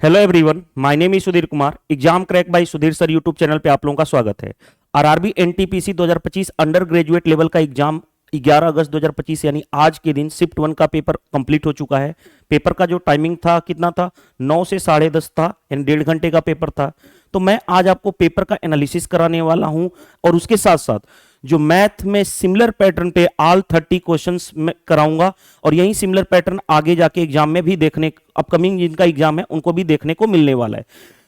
Hello everyone, my name is Sudhir Kumar. Exam crack by Sudhir sir YouTube channel पे आप लोगों का स्वागत है। RRB NTPC 2025 undergraduate level का एग्जाम 11 अगस्त 2025 यानी आज के दिन शिफ्ट 1 का पेपर कंप्लीट हो चुका है। पेपर का जो टाइमिंग था कितना था, 9 से 10:30 था, यानी 1.5 घंटे का पेपर था। तो मैं आज आपको पेपर का एनालिसिस कराने वाला हूं और उसके साथ साथ जो मैथ में सिमिलर पैटर्न पे ऑल 30 क्वेश्चंस में कराऊंगा और यही सिमिलर पैटर्न आगे जाके एग्जाम में भी देखने, अपकमिंग जिनका एग्जाम है उनको भी देखने को मिलने वाला है।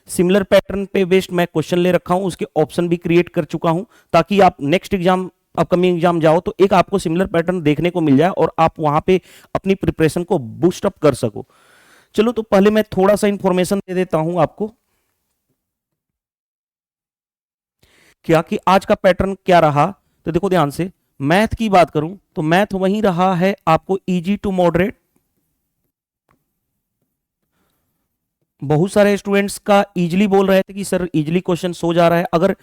सिमिलर पैटर्न पे बेस्ड मैं क्वेश्चन ले रखा हूं, उसके ऑप्शन भी क्रिएट कर चुका हूं ताकि आप नेक्स्ट एग्जाम, अपकमिंग एग्जाम जाओ तो एक आपको सिमिलर पैटर्न देखने को मिल जाए और आप वहां पे अपनी प्रिपरेशन को बूस्ट अप कर सको। चलो तो पहले मैं थोड़ा सा इंफॉर्मेशन दे देता हूं आपको क्या कि आज का पैटर्न क्या रहा। तो देखो ध्यान से, मैथ की बात करूं तो मैथ वही रहा है आपको इजी टू मॉडरेट। बहुत सारे स्टूडेंट्स का इजीली बोल रहे थे कि सर इजीली क्वेश्चन हो जा रहा है। अगर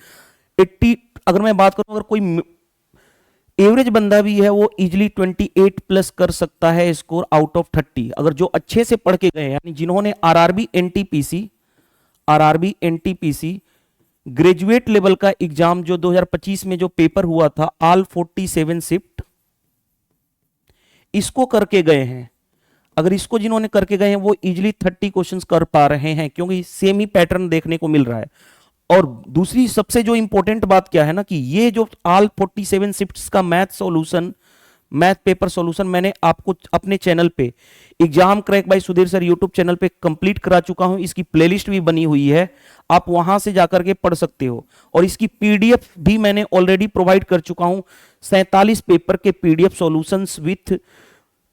80, अगर मैं बात करूं, अगर कोई एवरेज बंदा भी है वो इजीली 28 प्लस कर सकता है स्कोर आउट ऑफ 30, अगर जो अच्छे से पढ़ के गए, यानी जिन्होंने आरआरबी एनटीपीसी ग्रेजुएट लेवल का एग्जाम जो 2025 में जो पेपर हुआ था ऑल 47 शिफ्ट, इसको करके गए हैं। अगर इसको जिन्होंने करके गए हैं वो इजीली 30 क्वेश्चंस कर पा रहे हैं क्योंकि सेम ही पैटर्न देखने को मिल रहा है। और दूसरी सबसे जो इंपॉर्टेंट बात क्या है ना कि ये जो ऑल 47 शिफ्ट्स का मैथ पेपर सॉल्यूशन मैंने आपको अपने चैनल पे exam crack by Sudhir sir YouTube channel पे कंप्लीट करा चुका हूं। इसकी प्लेलिस्ट भी बनी हुई है, आप वहां से जाकर के पढ़ सकते हो। और इसकी पीडीएफ भी मैंने ऑलरेडी प्रोवाइड कर चुका हूं। 47 पेपर के PDF solutions with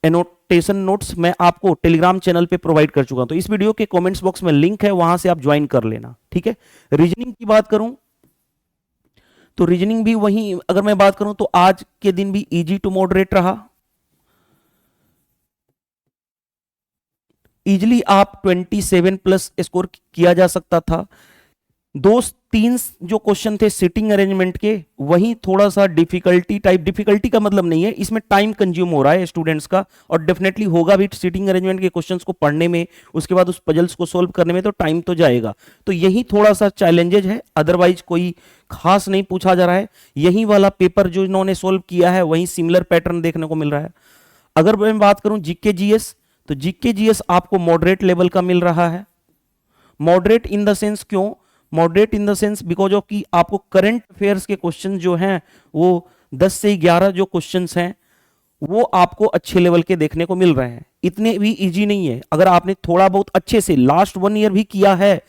annotation notes मैं आपको टेलीग्राम चैनल पे प्रोवाइड कर चुका हूं। तो इस वीडियो के कमेंट्स बॉक्स में लिंक है, वहां से आप ज्वाइन कर लेना, ठीक है। रीजनिंग की बात करूं तो रीजनिंग भी वही, अगर मैं बात करूं तो आज के दिन भी इजी टू मॉडरेट रहा। इजिली आप 27 प्लस स्कोर किया जा सकता था। दो तीन जो क्वेश्चन थे सिटिंग अरेंजमेंट के, वही थोड़ा सा डिफिकल्टी का मतलब नहीं है, इसमें टाइम कंज्यूम हो रहा है स्टूडेंट्स का और डेफिनेटली होगा भी सिटिंग अरेंजमेंट के क्वेश्चंस को पढ़ने में, उसके बाद उस पजल्स को सोल्व करने में तो टाइम तो जाएगा। तो यही थोड़ा सा चैलेंजेज है, अदरवाइज कोई खास नहीं पूछा जा रहा है। यही वाला पेपर जो इन्होंने सोल्व किया है वही सिमिलर पैटर्न देखने को मिल रहा है। अगर मैं बात करूं जीके जीएस, तो जीके जीएस आपको मॉडरेट लेवल का मिल रहा है। मॉडरेट इन द सेंस क्यों? Moderate in the sense because of कि आपको करंट अफेयर्स के क्वेश्चन जो हैं वो 10 से 11 जो क्वेश्चंस हैं वो आपको अच्छे लेवल के देखने को मिल रहे हैं। इतने भी इजी नहीं है। अगर आपने थोड़ा बहुत अच्छे से लास्ट 1 ईयर भी किया है,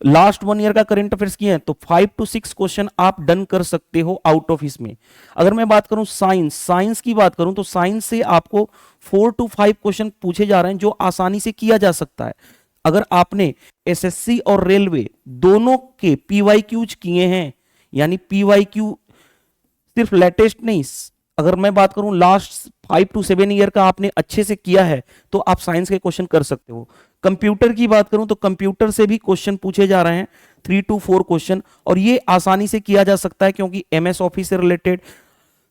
लास्ट 1 ईयर का करंट अफेयर्स किए हैं, तो 5 to 6 क्वेश्चन आप डन कर सकते हो आउट ऑफ इसमें। अगर मैं बात करूं साइंस की बात करूं तो साइंस से आपको 4 to 5 क्वेश्चन पूछे जा रहे हैं जो आसानी से किया जा सकता है। अगर आपने एसएससी और रेलवे दोनों के पीवाईक्यूज किए हैं, यानी पीवाईक्यू सिर्फ लेटेस्ट नहीं, अगर मैं बात करूं लास्ट 5 to 7 ईयर का आपने अच्छे से किया है तो आप साइंस के क्वेश्चन कर सकते हो। कंप्यूटर की बात करूं तो कंप्यूटर से भी क्वेश्चन पूछे जा रहे हैं 3 to 4 क्वेश्चन, और ये आसानी से किया जा सकता है क्योंकि एमएस ऑफिस से रिलेटेड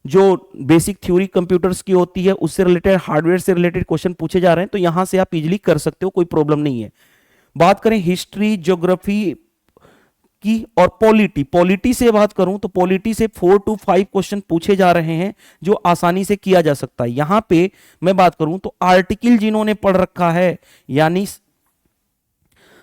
जो बेसिक थ्योरी कंप्यूटर्स की होती है उससे रिलेटेड, हार्डवेयर से रिलेटेड क्वेश्चन पूछे जा रहे हैं, तो यहां से आप इजीली कर सकते हो, कोई प्रॉब्लम नहीं है। बात करें हिस्ट्री, ज्योग्राफी की और पॉलिटी से बात करूं तो पॉलिटी से 4 to 5 क्वेश्चन पूछे जा रहे हैं जो आसानी से किया जा सकता है। यहां पे मैं बात करूं तो आर्टिकल जिन्होंने पढ़ रखा है, यानी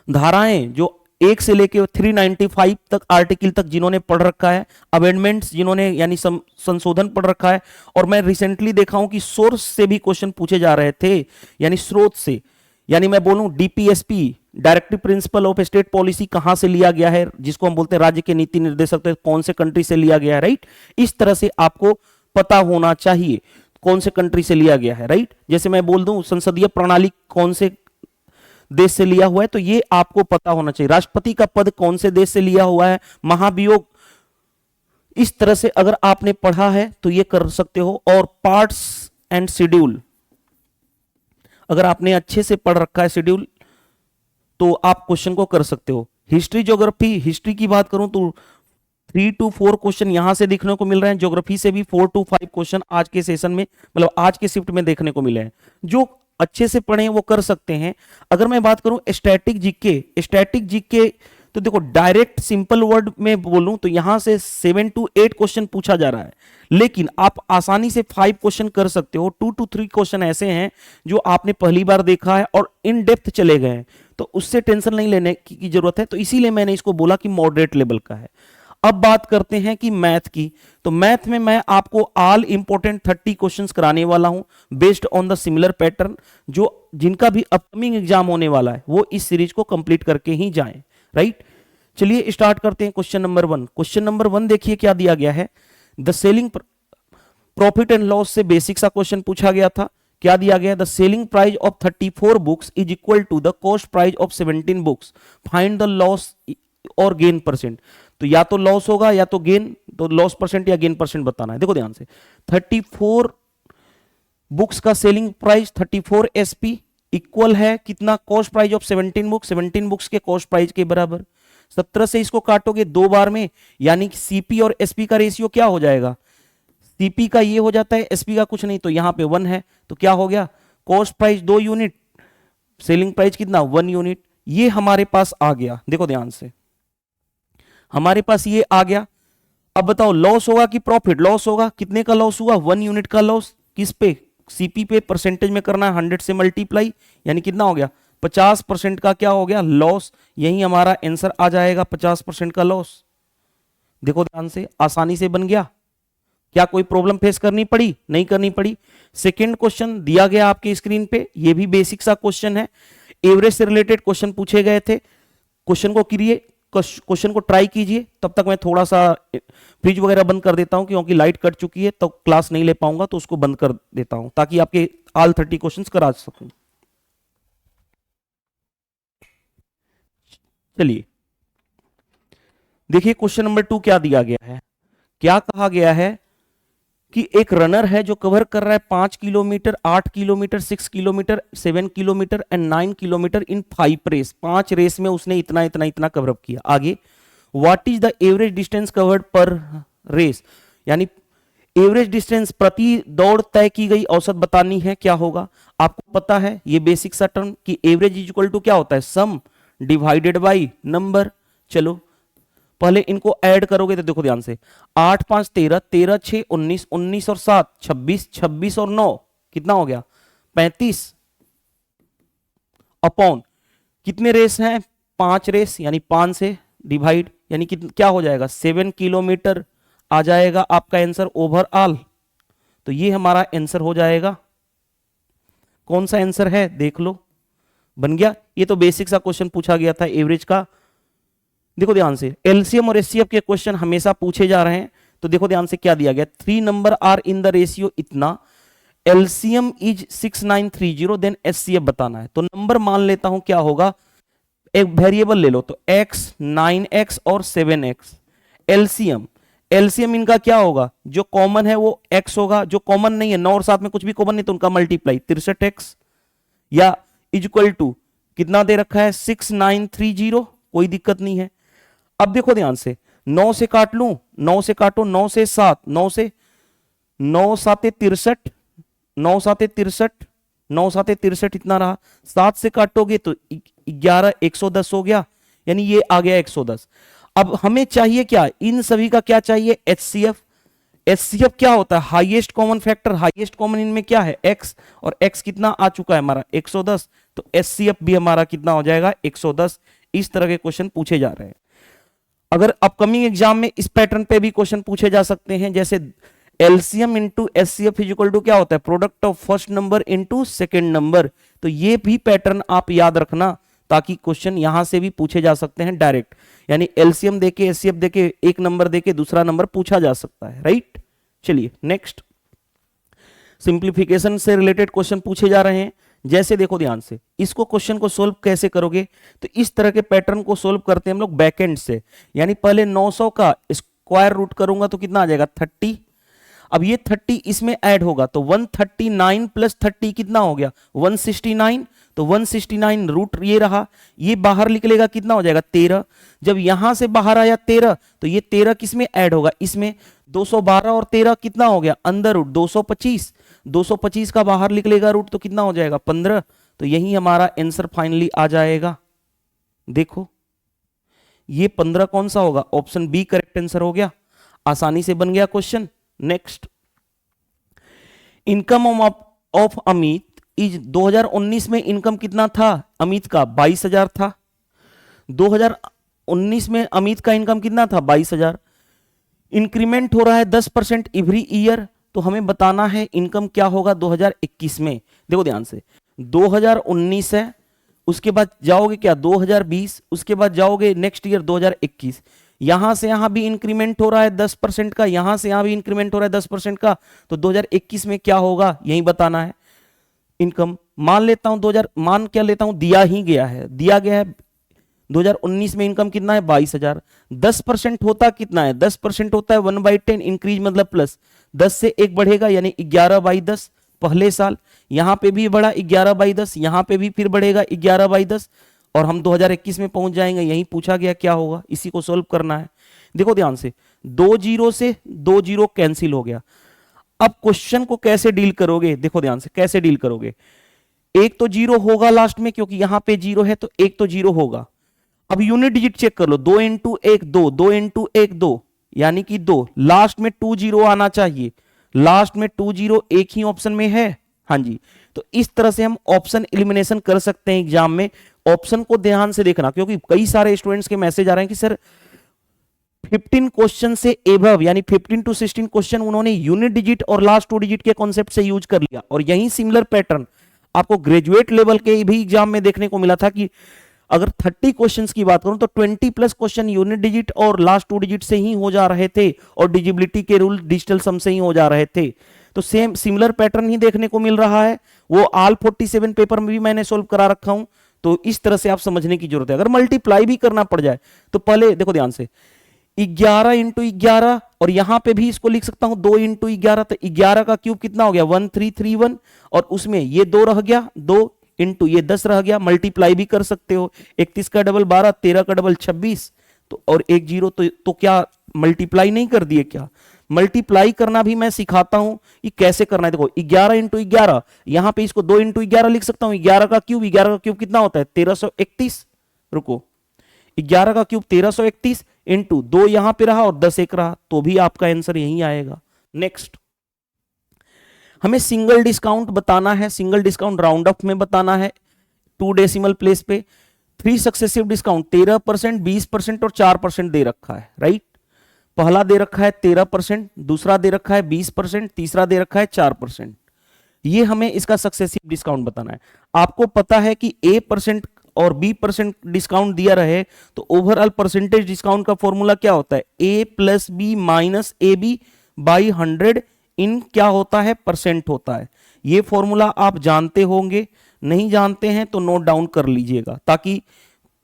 धाराएं जो 1 से लेकर 395 तक आर्टिकल तक जिन्होंने पढ़ रखा है, अमेंडमेंट्स जिन्होंने यानी संशोधन पढ़ रखा है, और मैं रिसेंटली देखा हूं कि सोर्स से भी क्वेश्चन पूछे जा रहे थे, यानी स्रोत से, यानी मैं बोलूं DPSP directive principle of state policy कहां से लिया गया है, जिसको हम बोलते हैं राज्य के नीति निर्देशक, तो कौन से कंट्री से लिया गया है, राइट। इस तरह से आपको पता होना चाहिए कौन से कंट्री से लिया गया है, राइट। जैसे मैं बोल दूं संसदीय प्रणाली कौन से देश से लिया हुआ है तो ये आपको पता होना चाहिए। राष्ट्रपति का पद कौन से देश से लिया हुआ है, महाभियोग, इस तरह से अगर आपने पढ़ा है तो ये कर सकते हो। और पार्ट्स एंड शेड्यूल, अगर आपने अच्छे से पढ़ रखा है शेड्यूल तो आप क्वेश्चन को कर सकते हो। हिस्ट्री ज्योग्राफी, हिस्ट्री की बात करूं तो 3 to 4 क्वेश्चन यहां से देखने को मिल रहे हैं। ज्योग्राफी से भी 4 to 5 क्वेश्चन आज के सेशन में, मतलब आज के शिफ्ट में देखने को मिले हैं। जो अच्छे से पढ़ें वो कर सकते हैं। अगर मैं बात करूं स्टैटिक जीके तो देखो डायरेक्ट सिंपल वर्ड में बोलूं तो यहां से 7 to 8 क्वेश्चन पूछा जा रहा है, लेकिन आप आसानी से 5 क्वेश्चन कर सकते हो। 2 to 3 क्वेश्चन ऐसे हैं जो आपने पहली बार देखा है और इन डेप्थ चले गए हैं, तो उससे टेंशन नहीं लेने की जरूरत है। तो इसीलिए मैंने इसको बोला कि मॉडरेट लेवल का है। अब बात करते हैं कि मैथ की, तो मैथ में मैं आपको ऑल इंपॉर्टेंट 30 क्वेश्चंस कराने वाला हूं based on the similar pattern. जो जिनका भी अपकमिंग एग्जाम होने वाला है वो इस सीरीज को कंप्लीट करके ही जाएं, राइट। चलिए स्टार्ट करते हैं क्वेश्चन नंबर 1। क्वेश्चन नंबर 1 देखिए क्या दिया गया है। The selling profit and loss से बेसिक सा क्वेश्चन पूछा गया था। क्या दिया गया? The selling price of 34 books is equal to the cost price of 17 books, find the loss और गेन परसेंट। तो या तो लॉस होगा या तो गेन, तो लॉस परसेंट या गेन परसेंट बताना है। देखो ध्यान से, 34 बुक्स का सेलिंग प्राइस 34 एसपी इक्वल है कितना? Cost price of 17 books, 17 books के कॉस्ट प्राइस के बराबर। 17 से इसको काटोगे 2 बार में, यानी कि सीपी और एसपी का रेशियो क्या हो जाएगा? सीपी का ये हो जाता है, एसपी का कुछ नहीं, तो यहां पे 1 है, तो क्या हो गया? Cost price 2 unit, selling price कितना? 1 यूनिट। ये हमारे पास आ गया। देखो ध्यान से, हमारे पास ये आ गया। अब बताओ लॉस होगा कि प्रॉफिट? लॉस होगा। कितने का लॉस हुआ? 1 यूनिट का लॉस। किस पे? सीपी पे। परसेंटेज में करना है 100 से मल्टीप्लाई, यानी कितना हो गया? 50% का क्या हो गया? लॉस। यही हमारा आंसर आ जाएगा, 50% का लॉस। देखो ध्यान से, आसानी से बन गया। क्या कोई प्रॉब्लम फेस करनी पड़ी? नहीं करनी पड़ी। सेकेंड क्वेश्चन दिया गया आपके स्क्रीन पे, ये भी बेसिक सा क्वेश्चन है। एवरेज से रिलेटेड क्वेश्चन पूछे गए थे। क्वेश्चन को ट्राई कीजिए। तब तक मैं थोड़ा सा फ्रिज वगैरह बंद कर देता हूं, क्योंकि लाइट कट चुकी है तो क्लास नहीं ले पाऊंगा, तो उसको बंद कर देता हूं ताकि आपके ऑल 30 क्वेश्चंस करा सकूं। चलिए देखिए क्वेश्चन नंबर 2 क्या दिया गया है। क्या कहा गया है कि एक रनर है जो कवर कर रहा है 5 kilometre, 8 kilometre, 6 kilometre, 7 kilometre and 9 kilometre in 5 race. 5 race में उसने इतना इतना इतना कवर अप किया। आगे, what is the average distance covered per race, यानी एवरेज डिस्टेंस प्रति दौड़ तय की गई औसत बतानी है। क्या होगा? आपको पता है ये बेसिक सा टर्म कि एवरेज इज इक्वल टू क्या होता है? सम डिवाइडेड बाई नंबर। चलो पहले इनको ऐड करोगे तो देखो ध्यान से, 8 5 13, 13 6 19, 19 और 7 26, 26 और 9 कितना हो गया? 35 अपॉन कितने रेस हैं? 5 रेस, यानी 5 से डिवाइड, यानी क्या हो जाएगा? 7 किलोमीटर आ जाएगा आपका आंसर ओवरऑल। तो ये हमारा आंसर हो जाएगा। कौन सा आंसर है देख लो, बन गया। ये तो बेसिक सा क्वेश्चन पूछा गया था एवरेज का। देखो ध्यान से, एलसीएम और एचसीएफ के क्वेश्चन हमेशा पूछे जा रहे हैं। तो देखो ध्यान से क्या दिया गया, 3 number are in the ratio इतना, एलसीएम इज 6930, देन एचसीएफ बताना है। तो नंबर मान लेता हूं क्या होगा, एक वेरिएबल ले लो, तो x 9x और 7x। एलसीएम इनका क्या होगा? जो कॉमन है वो x होगा, जो कॉमन नहीं है 9 और 7 में कुछ भी कॉमन नहीं, तो उनका मल्टीप्लाई 63x, या इक्वल टू कितना दे रखा है? 6930, कोई दिक्कत नहीं है। अब देखो ध्यान से, 9 से काट लूं, 9 से काटो, 9 से 7, 9 से 9 7 63, 9 7 63, 9 7 63 इतना रहा। 7 से काटोगे तो 11, 110 हो गया, यानी ये आ गया 110। अब हमें चाहिए क्या? इन सभी का क्या चाहिए? एचसीएफ। एचसीएफ क्या होता है? Highest common factor. Highest common इनमें क्या है? x, और x कितना आ चुका है हमारा? 110। तो एचसीएफ भी हमारा कितना हो जाएगा? 110। इस तरह के क्वेश्चन पूछे जा रहे हैं। अगर अपकमिंग एग्जाम में इस पैटर्न पे भी क्वेश्चन पूछे जा सकते हैं, जैसे LCM into HCF is equal to क्या होता है? Product of first number into second number. तो ये भी पैटर्न आप याद रखना, ताकि क्वेश्चन यहां से भी पूछे जा सकते हैं डायरेक्ट, यानी एलसीएम देके एचसीएफ देके एक नंबर देके दूसरा नंबर पूछा जा सकता है, राइट। चलिए नेक्स्ट, सिंप्लीफिकेशन से रिलेटेड क्वेश्चन पूछे जा रहे हैं। जैसे देखो ध्यान से, इसको क्वेश्चन को सोल्व कैसे करोगे? तो इस तरह के पैटर्न को सोल्व करते हैं हम लोग बैकएंड से, यानी पहले 900 का स्क्वायर रूट करूंगा तो कितना आ जाएगा? 30। अब ये 30 इसमें ऐड होगा तो 139 प्लस 30 कितना हो गया? 169। तो 169 रूट ये रहा, ये बाहर निकलेगा कितना हो जाएगा? 13। जब यहां से बाहर आया 13, तो ये 13 किसमें ऐड होगा? इसमें। 212 और 13 कितना हो गया? अंदर रूट 225। 225 का बाहर निकलेगा रूट तो कितना हो जाएगा 15, तो यही हमारा आंसर फाइनली आ जाएगा। देखो ये 15 कौन सा होगा, ऑप्शन बी करेक्ट आंसर हो गया, आसानी से बन गया question. Next, income of Amit is 2019 में इनकम कितना था अमित का 22,000 था। 2019 में अमित का इनकम कितना था 22,000। इंक्रीमेंट हो रहा है 10% एवरी ईयर, तो हमें बताना है इनकम क्या होगा 2021 में। देखो ध्यान से, 2019 है, उसके बाद जाओगे क्या 2020, उसके बाद जाओगे नेक्स्ट ईयर 2021। यहां से यहां भी इंक्रीमेंट हो रहा है 10% का, यहां से यहां भी इंक्रीमेंट हो रहा है 10% का, तो 2021 में क्या होगा यही बताना है। इनकम मान लेता हूं 2000, मान क्या लेता हूं, दिया ही गया है, दिया गया है 2019 में इनकम कितना है 22,000। 10% होता कितना है, 10% होता है 1/10, इंक्रीज मतलब प्लस, 10 से 1 बढ़ेगा यानी 11/10 पहले साल। यहां पे भी बढ़ा 11/10, यहां पे भी फिर बढ़ेगा 11/10, और हम 2021 में पहुंच जाएंगे। यही पूछा गया क्या होगा, इसी को सोल्व करना है। देखो ध्यान से, 2 जीरो से 2 जीरो कैंसिल हो गया। अब क्वेश्चन को कैसे डील करोगे, देखो ध्यान से कैसे डील करोगे। एक तो जीरो होगा लास्ट में, क्योंकि यहां पे जीरो है तो एक तो जीरो होगा। अब यूनिट डिजिट चेक कर लो, 2 इंटू 1 2, 2 इंटू 1 2, यानी कि 2, लास्ट में 2 जीरो आना चाहिए, लास्ट में 2 जीरो एक ही ऑप्शन में है। हाँ जी, तो इस तरह से हम ऑप्शन एलिमिनेशन कर सकते हैं एग्जाम में। ऑप्शन को ध्यान से देखना, क्योंकि कई सारे स्टूडेंट्स के मैसेज आ रहे हैं कि सर 15 क्वेश्चन से एबव यानी 15 to 16 क्वेश्चन उन्होंने यूनिट डिजिट और लास्ट 2 डिजिट के कॉन्सेप्ट से यूज कर लिया, और यही सिमिलर पैटर्न आपको ग्रेजुएट लेवल के भी एग्जाम में देखने को मिला था कि अगर 30 क्वेश्चंस की बात करूं तो 20+ क्वेश्चन यूनिट डिजिट और लास्ट 2 डिजिट से ही हो जा रहे थे, और डिजिबिलिटी के रूल डिजिटल सम से ही हो जा रहे थे। तो सेम सिमिलर पैटर्न ही देखने को मिल रहा है। वो ऑल 47 पेपर में भी मैंने सोल्व करा रखा हूं, तो इस तरह से आप समझने की जरूरत है। अगर मल्टीप्लाई भी करना पड़ जाए तो पहले देखो ध्यान से, 11 इंटू 11, और यहां पे भी इसको लिख सकता हूं 2 इंटू 11, तो 11 का क्यूब कितना हो गया 1331, और उसमें ये 2 रह गया, 2 इंटू ये 10 रह गया। मल्टीप्लाई भी कर सकते हो, 31 का डबल 12, 13 का डबल 26, तो और एक जीरो तो क्या मल्टीप्लाई नहीं कर दिए क्या। मल्टीप्लाई करना भी मैं सिखाता हूं कि कैसे करना है। देखो 11 इंटू 11, यहां पे इसको 2 इंटू 11 लिख सकता हूं। 11 का क्यूब कितना होता है 1331, रुको 11 का क्यूब 1331 इंटू 2 यहां पे रहा और 10 एक रहा, तो भी आपका आंसर यही आएगा। नेक्स्ट, हमें सिंगल डिस्काउंट बताना है, सिंगल डिस्काउंट राउंड ऑफ में बताना है 2 डेसिमल प्लेस पे। 3 सक्सेसिव डिस्काउंट 13%, 20% और 4% दे रखा है, राइट। पहला दे रखा है 13%, दूसरा दे रखा है 20%, तीसरा दे रखा है 4%। ये हमें इसका सक्सेसिव डिस्काउंट बताना है। आपको पता है कि A% और B% डिस्काउंट दिया रहे तो ओवरऑल परसेंटेज डिस्काउंट का फॉर्मूला क्या होता है, A plus B minus AB by 100 इन क्या होता है परसेंट होता है। ये फॉर्मूला आप जानते होंगे, नहीं जानते हैं तो नोट डाउन कर लीजिएगा ताकि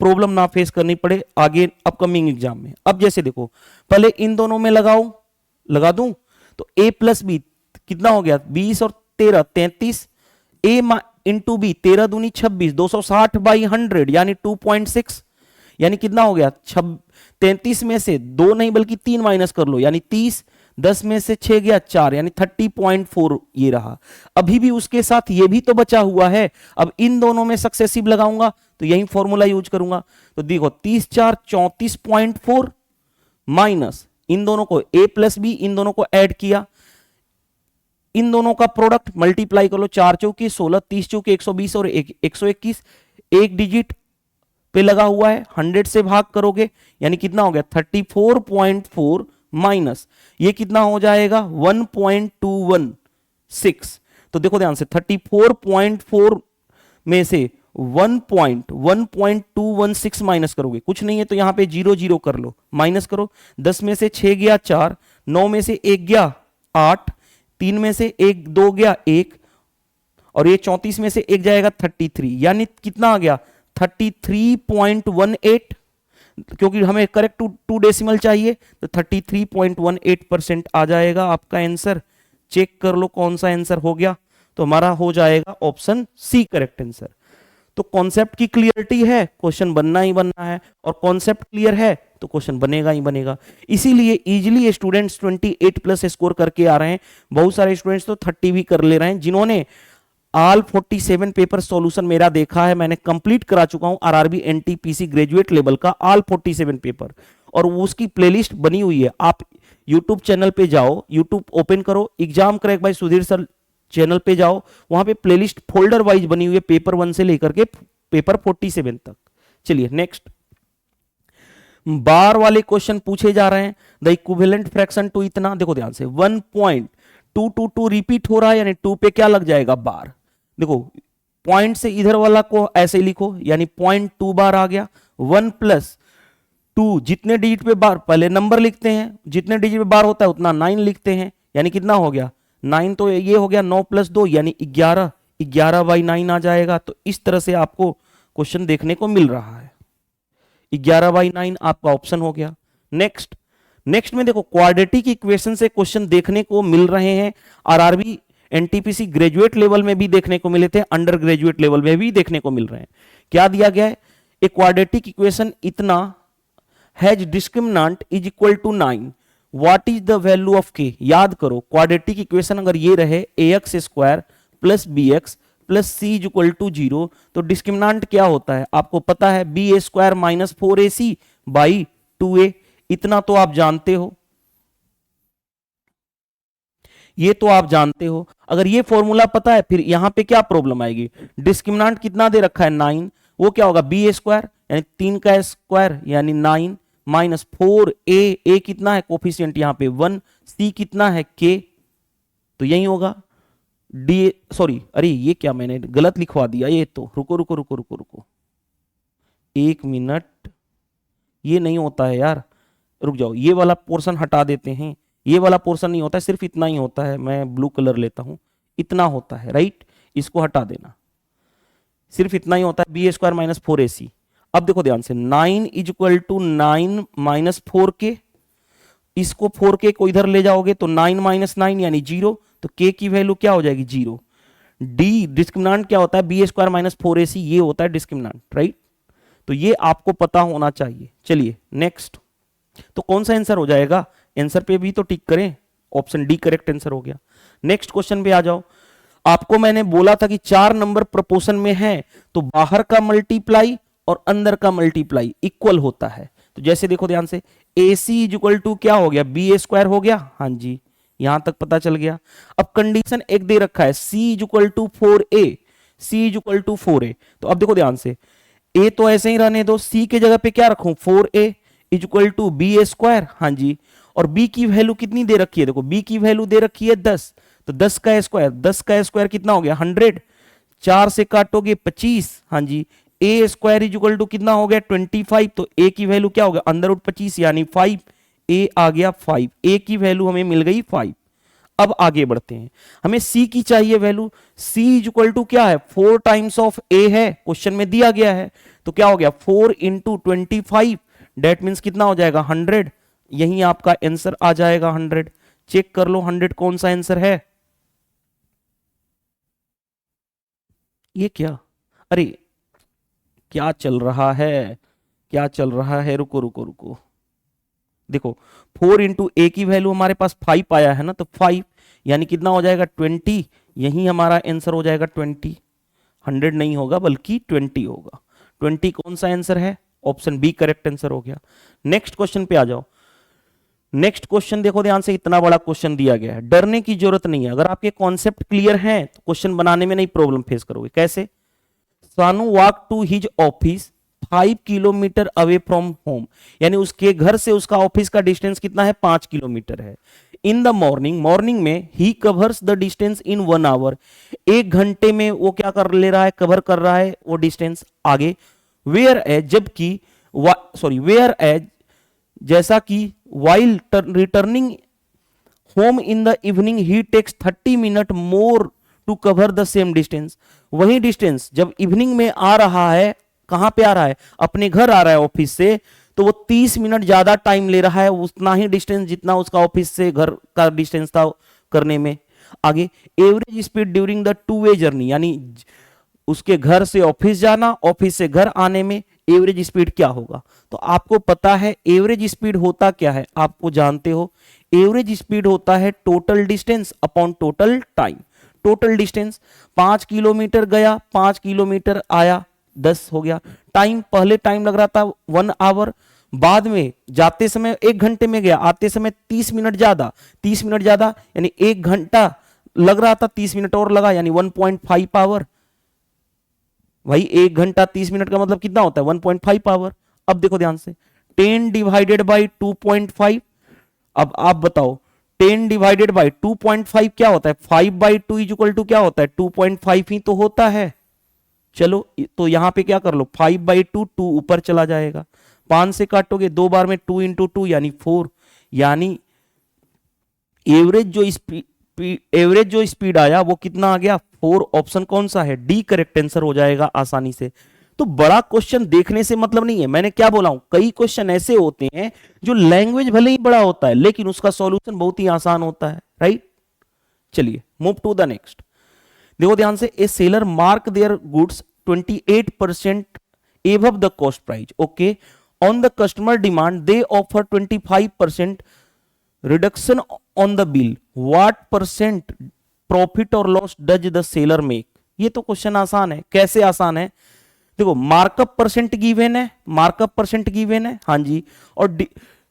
प्रॉब्लम ना फेस करनी पड़े आगे अपकमिंग एग्जाम में। अब जैसे देखो, पहले इन दोनों में लगा दूं तो A प्लस बी कितना हो गया 20 और 13 33, A इंटू बी 13 दूनी 26, 260 बाई 100 यानी 2.6, यानी कितना हो गया 33 में से 2 नहीं बल्कि 3 माइनस कर लो यानी 30, 10 में से 6 गया 4 यानी 30.4 ये रहा। अभी भी उसके साथ ये भी तो बचा हुआ है। अब इन दोनों में सक्सेसिव लगाऊंगा तो यही फॉर्मूला यूज करूंगा। तो देखो 30 4 34.4 माइनस इन दोनों को A प्लस बी, इन दोनों को ऐड किया, इन दोनों का प्रोडक्ट मल्टीप्लाई कर लो, 4 चौकी 16, 30 चौकी 120 और 121, एक डिजिट पे लगा हुआ है, 100 से भाग करोगे यानी कितना हो गया 34.4 माइनस ये कितना हो जाएगा 1.216। तो देखो ध्यान से 34.4 में से 1.216 माइनस करोगे, कुछ नहीं है तो यहां पे 0 0 कर लो, माइनस करो, 10 में से 6 गया 4, 9 में से 1 गया 8, 3 में से 1 2 गया 1, और ये 34 में से 1 जाएगा 33, यानी कितना आ गया 33.18, क्योंकि हमें करेक्ट 2 डेसिमल चाहिए तो 33.18% आ जाएगा आपका आंसर। चेक कर लो कौन सा आंसर हो गया, तो हमारा हो जाएगा ऑप्शन सी करेक्ट आंसर। तो कॉन्सेप्ट की क्लियरिटी है, क्वेश्चन बनना ही बनना है, और कॉन्सेप्ट क्लियर है तो क्वेश्चन बनेगा ही बनेगा। इसीलिए इजीली स्टूडेंट्स 28 प्लस स्कोर करके आ रहे हैं। बहुत सारे स्टूडेंट्स तो 30 भी कर ले रहे हैं, जिन्होंने ऑल 47 पेपर सॉल्यूशन मेरा देखा है, मैंने कंप्लीट करा चुका हूं आरआरबी एनटीपीसी ग्रेजुएट लेवल का ऑल 47 पेपर, और उसकी प्लेलिस्ट बनी हुई है। आप यूट्यूब चैनल पे जाओ, यूट्यूब ओपन करो, exam crack by Sudhir sir channel पे जाओ, वहां पे प्लेलिस्ट फोल्डर वाइज बनी हुई है, पेपर 1 से लेकर के पेपर 47 तक। चलिए नेक्स्ट, बार वाले क्वेश्चन पूछे जा रहे हैं। द इक्विवेलेंट फ्रैक्शन टू इतना, देखो ध्यान से 1.222 रिपीट हो रहा है, यानी 2 पे क्या लग जाएगा बार। देखो पॉइंट से इधर वाला को ऐसे ही लिखो, यानी 0.2 बार आ गया। 1 प्लस 2 जितने डिजिट पे बार, पहले नंबर लिखते हैं, जितने डिजिट पे बार होता है उतना 9 लिखते हैं, यानी कितना हो गया 9, तो ये हो गया 9 प्लस 2 यानी 11, 11/9 आ जाएगा। तो इस तरह से आपको क्वेश्चन देखने को मिल रहा है, 11/9 आपका ऑप्शन हो गया। नेक्स्ट में देखो क्वाड्रेटिक इक्वेशन से क्वेश्चन देखने को मिल रहे हैं, आरआरबी एनटीपीसी ग्रेजुएट लेवल में भी देखने को मिले थे, अंडर ग्रेजुएट लेवल में भी देखने को मिल रहे हैं। क्या दिया गया है, ए क्वाड्रेटिक इक्वेशन इतना has discriminant is equal to 9, what is the value of k. याद करो क्वाड्रेटिक इक्वेशन अगर ये रहे ax square plus bx plus c is equal to 0, तो डिस्क्रिमिनेंट क्या होता है आपको पता है, b a square minus 4ac by 2a। इतना तो आप जानते हो, ये तो आप जानते हो। अगर ये फॉर्मूला पता है, फिर यहां पे क्या प्रॉब्लम आएगी, डिस्क्रिमिनेंट कितना दे रखा है 9, वो क्या होगा बी ए स्क्वायर यानी 3 का स्क्वायर यानी 9 माइनस 4a, कितना है कोफिशिएंट यहां पे 1, c कितना है k, तो यही होगा डी, सॉरी अरे ये क्या मैंने गलत लिखवा दिया, ये तो रुको 1 मिनट, ये नहीं होता है यार, रुक जाओ, ये वाला पोर्शन हटा देते हैं, ये वाला पोर्शन नहीं होता है, सिर्फ इतना ही होता है, मैं ब्लू कलर लेता हूं, इतना होता है राइट, इसको हटा देना, सिर्फ इतना ही होता है b a square minus 4ac। अब देखो ध्यान से 9 is equal to 9 minus 4k, इसको 4k को इधर ले जाओगे तो 9 माइनस 9 यानी 0, तो k की वैल्यू क्या हो जाएगी 0। डी डिस्क्रिमिनेंट क्या होता है, b a square minus 4ac, ये होता है डिस्क्रिमिनेंट राइट, तो ये आपको पता होना चाहिए। चलिए नेक्स्ट, तो कौन सा आंसर हो जाएगा, आंसर पे भी तो टिक करें, ऑप्शन डी करेक्ट आंसर हो गया। नेक्स्ट क्वेश्चन पे आ जाओ, आपको मैंने बोला था कि 4 नंबर प्रोपोर्शन में है तो बाहर का मल्टीप्लाई और अंदर का मल्टीप्लाई इक्वल होता है। तो जैसे देखो ध्यान से, ए सी इज इक्वल टू क्या हो गया, बी ए स्क्वायर हो गया, हाँ जी यहां तक पता चल गया। अब कंडीशन एक दे रखा है c is equal to 4a, c is equal to 4a, तो अब देखो ध्यान से, ए तो ऐसे ही रहने दो, सी के जगह पे क्या रखूं 4a is equal to b a square, हाँ जी, और b की वैल्यू कितनी दे रखी है, देखो b की वैल्यू दे रखी है 10, तो 10 का स्क्वायर, 10 का स्क्वायर कितना हो गया 100, 4 से काटोगे 25, हाँ जी, ए स्क्वायर इज इक्वल टू कितना हो गया 25, तो a की वैल्यू क्या हो गया अंडर रूट 25 यानी 5, a आ गया 5, a की वैल्यू हमें मिल गई 5। अब आगे बढ़ते हैं, हमें c की चाहिए वैल्यू, c इज इक्वल टू क्या है 4 टाइम्स ऑफ a है, क्वेश्चन में दिया गया है, तो क्या हो गया 4 इंटू 25, डेट मीन्स कितना हो जाएगा 100, यही आपका आंसर आ जाएगा 100। चेक कर लो 100 कौन सा आंसर है, ये क्या, अरे क्या चल रहा है, क्या चल रहा है, रुको, देखो 4 इंटू ए की वैल्यू हमारे पास 5 आया है ना, तो 5 यानी कितना हो जाएगा 20, यही हमारा आंसर हो जाएगा 20, 100 नहीं होगा बल्कि 20 होगा। 20 कौन सा आंसर है, ऑप्शन बी करेक्ट आंसर हो गया। नेक्स्ट क्वेश्चन पे आ जाओ, नेक्स्ट क्वेश्चन देखो ध्यान से, इतना बड़ा क्वेश्चन दिया गया है, डरने की जरूरत नहीं है, अगर आपके कॉन्सेप्ट क्लियर हैं तो क्वेश्चन बनाने में नहीं प्रॉब्लम फेस करोगे। कैसे, Sanu walk to his office 5 kilometre away from home, यानी उसके घर से उसका ऑफिस का डिस्टेंस कितना है 5 किलोमीटर है। इन द मॉर्निंग में he covers the distance in 1 hour, 1 घंटे में वो क्या कर ले रहा है, कवर कर रहा है वो डिस्टेंस। आगे वेयर एज, जबकि वेयर एज जैसा कि while returning home in the evening he takes 30 minute more to cover the same distance, वही डिस्टेंस जब इवनिंग में आ रहा है, कहां पे आ रहा है, अपने घर आ रहा है ऑफिस से, तो वो 30 मिनट ज्यादा टाइम ले रहा है, उतना ही डिस्टेंस जितना उसका ऑफिस से घर का डिस्टेंस था करने में। आगे average speed during the 2 way journey, यानी उसके घर से ऑफिस जाना, ऑफिस से घर आने में एवरेज स्पीड क्या होगा। तो आपको पता है एवरेज स्पीड होता क्या है, आपको जानते हो एवरेज स्पीड होता है total distance upon total time. Total distance 5 kilometre गया, 5 किलोमीटर आया, 10 हो गया। टाइम, पहले टाइम लग रहा था 1 आवर, बाद में जाते समय 1 घंटे में गया, आते समय 30 मिनट ज्यादा, 30 मिनट ज्यादा यानी 1 घंटा लग रहा था, 30 मिनट और लगा यानी 1.5 आवर। भाई 1 घंटा 30 मिनट का मतलब कितना होता है 1.5 आवर। अब देखो ध्यान से 10 डिवाइडेड बाई 2.5, अब आप बताओ 10 डिवाइडेड बाई 2.5 क्या होता है, 5/2 इज इक्वल टू क्या होता है 2.5 ही तो होता है। चलो तो यहां पे क्या कर लो 5/2, 2 ऊपर चला जाएगा, 5 से काटोगे 2 बार में 2 इंटू 2 यानी 4, यानी एवरेज जो स्पीड आया वो कितना आ गया 4। ऑप्शन कौन सा है, डी करेक्ट आंसर हो जाएगा आसानी से। तो बड़ा क्वेश्चन देखने से मतलब नहीं है, मैंने क्या बोला हूं, कई क्वेश्चन ऐसे होते हैं जो लैंग्वेज भले ही बड़ा होता है लेकिन उसका सॉल्यूशन बहुत ही आसान होता है, राइट। चलिए मूव टू द नेक्स्ट। देखो ध्यान से, a seller mark their goods 28% above the cost price, okay, on the customer demand they offer 25% reduction on the bill, what percent profit और loss does the seller make. ये तो question आसान है। कैसे आसान है, देखो मार्कअप परसेंट गिवन है, मार्कअप परसेंट गिवन है, हाँ जी, और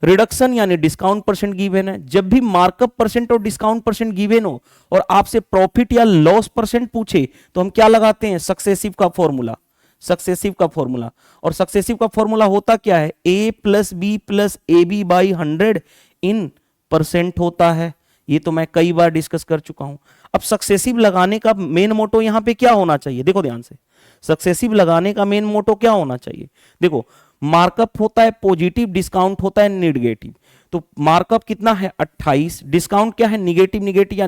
रिडक्शन यानी डिस्काउंट परसेंट गिवन है। जब भी मार्कअप परसेंट और डिस्काउंट परसेंट गिवन हो और आपसे प्रॉफिट या लॉस परसेंट पूछे तो हम क्या लगाते हैं, सक्सेसिव का फॉर्मूला, सक्सेसिव का फॉर्मूला। और सक्सेसिव का फॉर्मूला होता क्या है, a plus b plus a b by 100 in percent होता है। ये तो मैं कई बार डिस्कस कर चुका हूं। अब सक्सेसिव लगाने का मेन मोटो यहां पे क्या होना चाहिए, देखो ध्यान से, सक्सेसिव लगाने का मेन मोटो क्या होना चाहिए। देखो मार्कअप होता है पॉजिटिव, डिस्काउंट होता है नेगेटिव। तो मार्कअप कितना है 28, डिस्काउंट क्या है निगेटिव, निगेटिव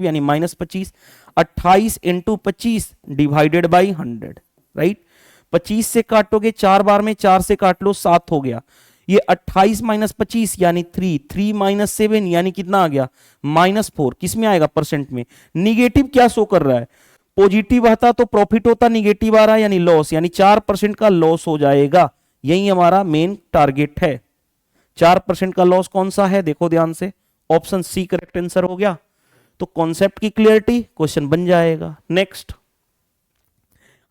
यानी -25, 28 इंटू 25 डिवाइडेड बाई 100, राइट। 25 से काटोगे 4 बार में, 4 से काट लो 7 हो गया। ये 28 माइनस 25 यानी 3, 3 माइनस 7 यानी कितना आ गया -4। किस में आएगा, परसेंट में। निगेटिव क्या शो कर रहा है, पॉजिटिव आता तो प्रॉफिट होता, निगेटिव आ रहा है यानी लॉस, यानी 4% का लॉस हो जाएगा। यही हमारा मेन टारगेट है। 4% का लॉस कौन सा है, देखो ध्यान से, ऑप्शन सी करेक्ट आंसर हो गया। तो कॉन्सेप्ट की क्लियरिटी, क्वेश्चन बन जाएगा। नेक्स्ट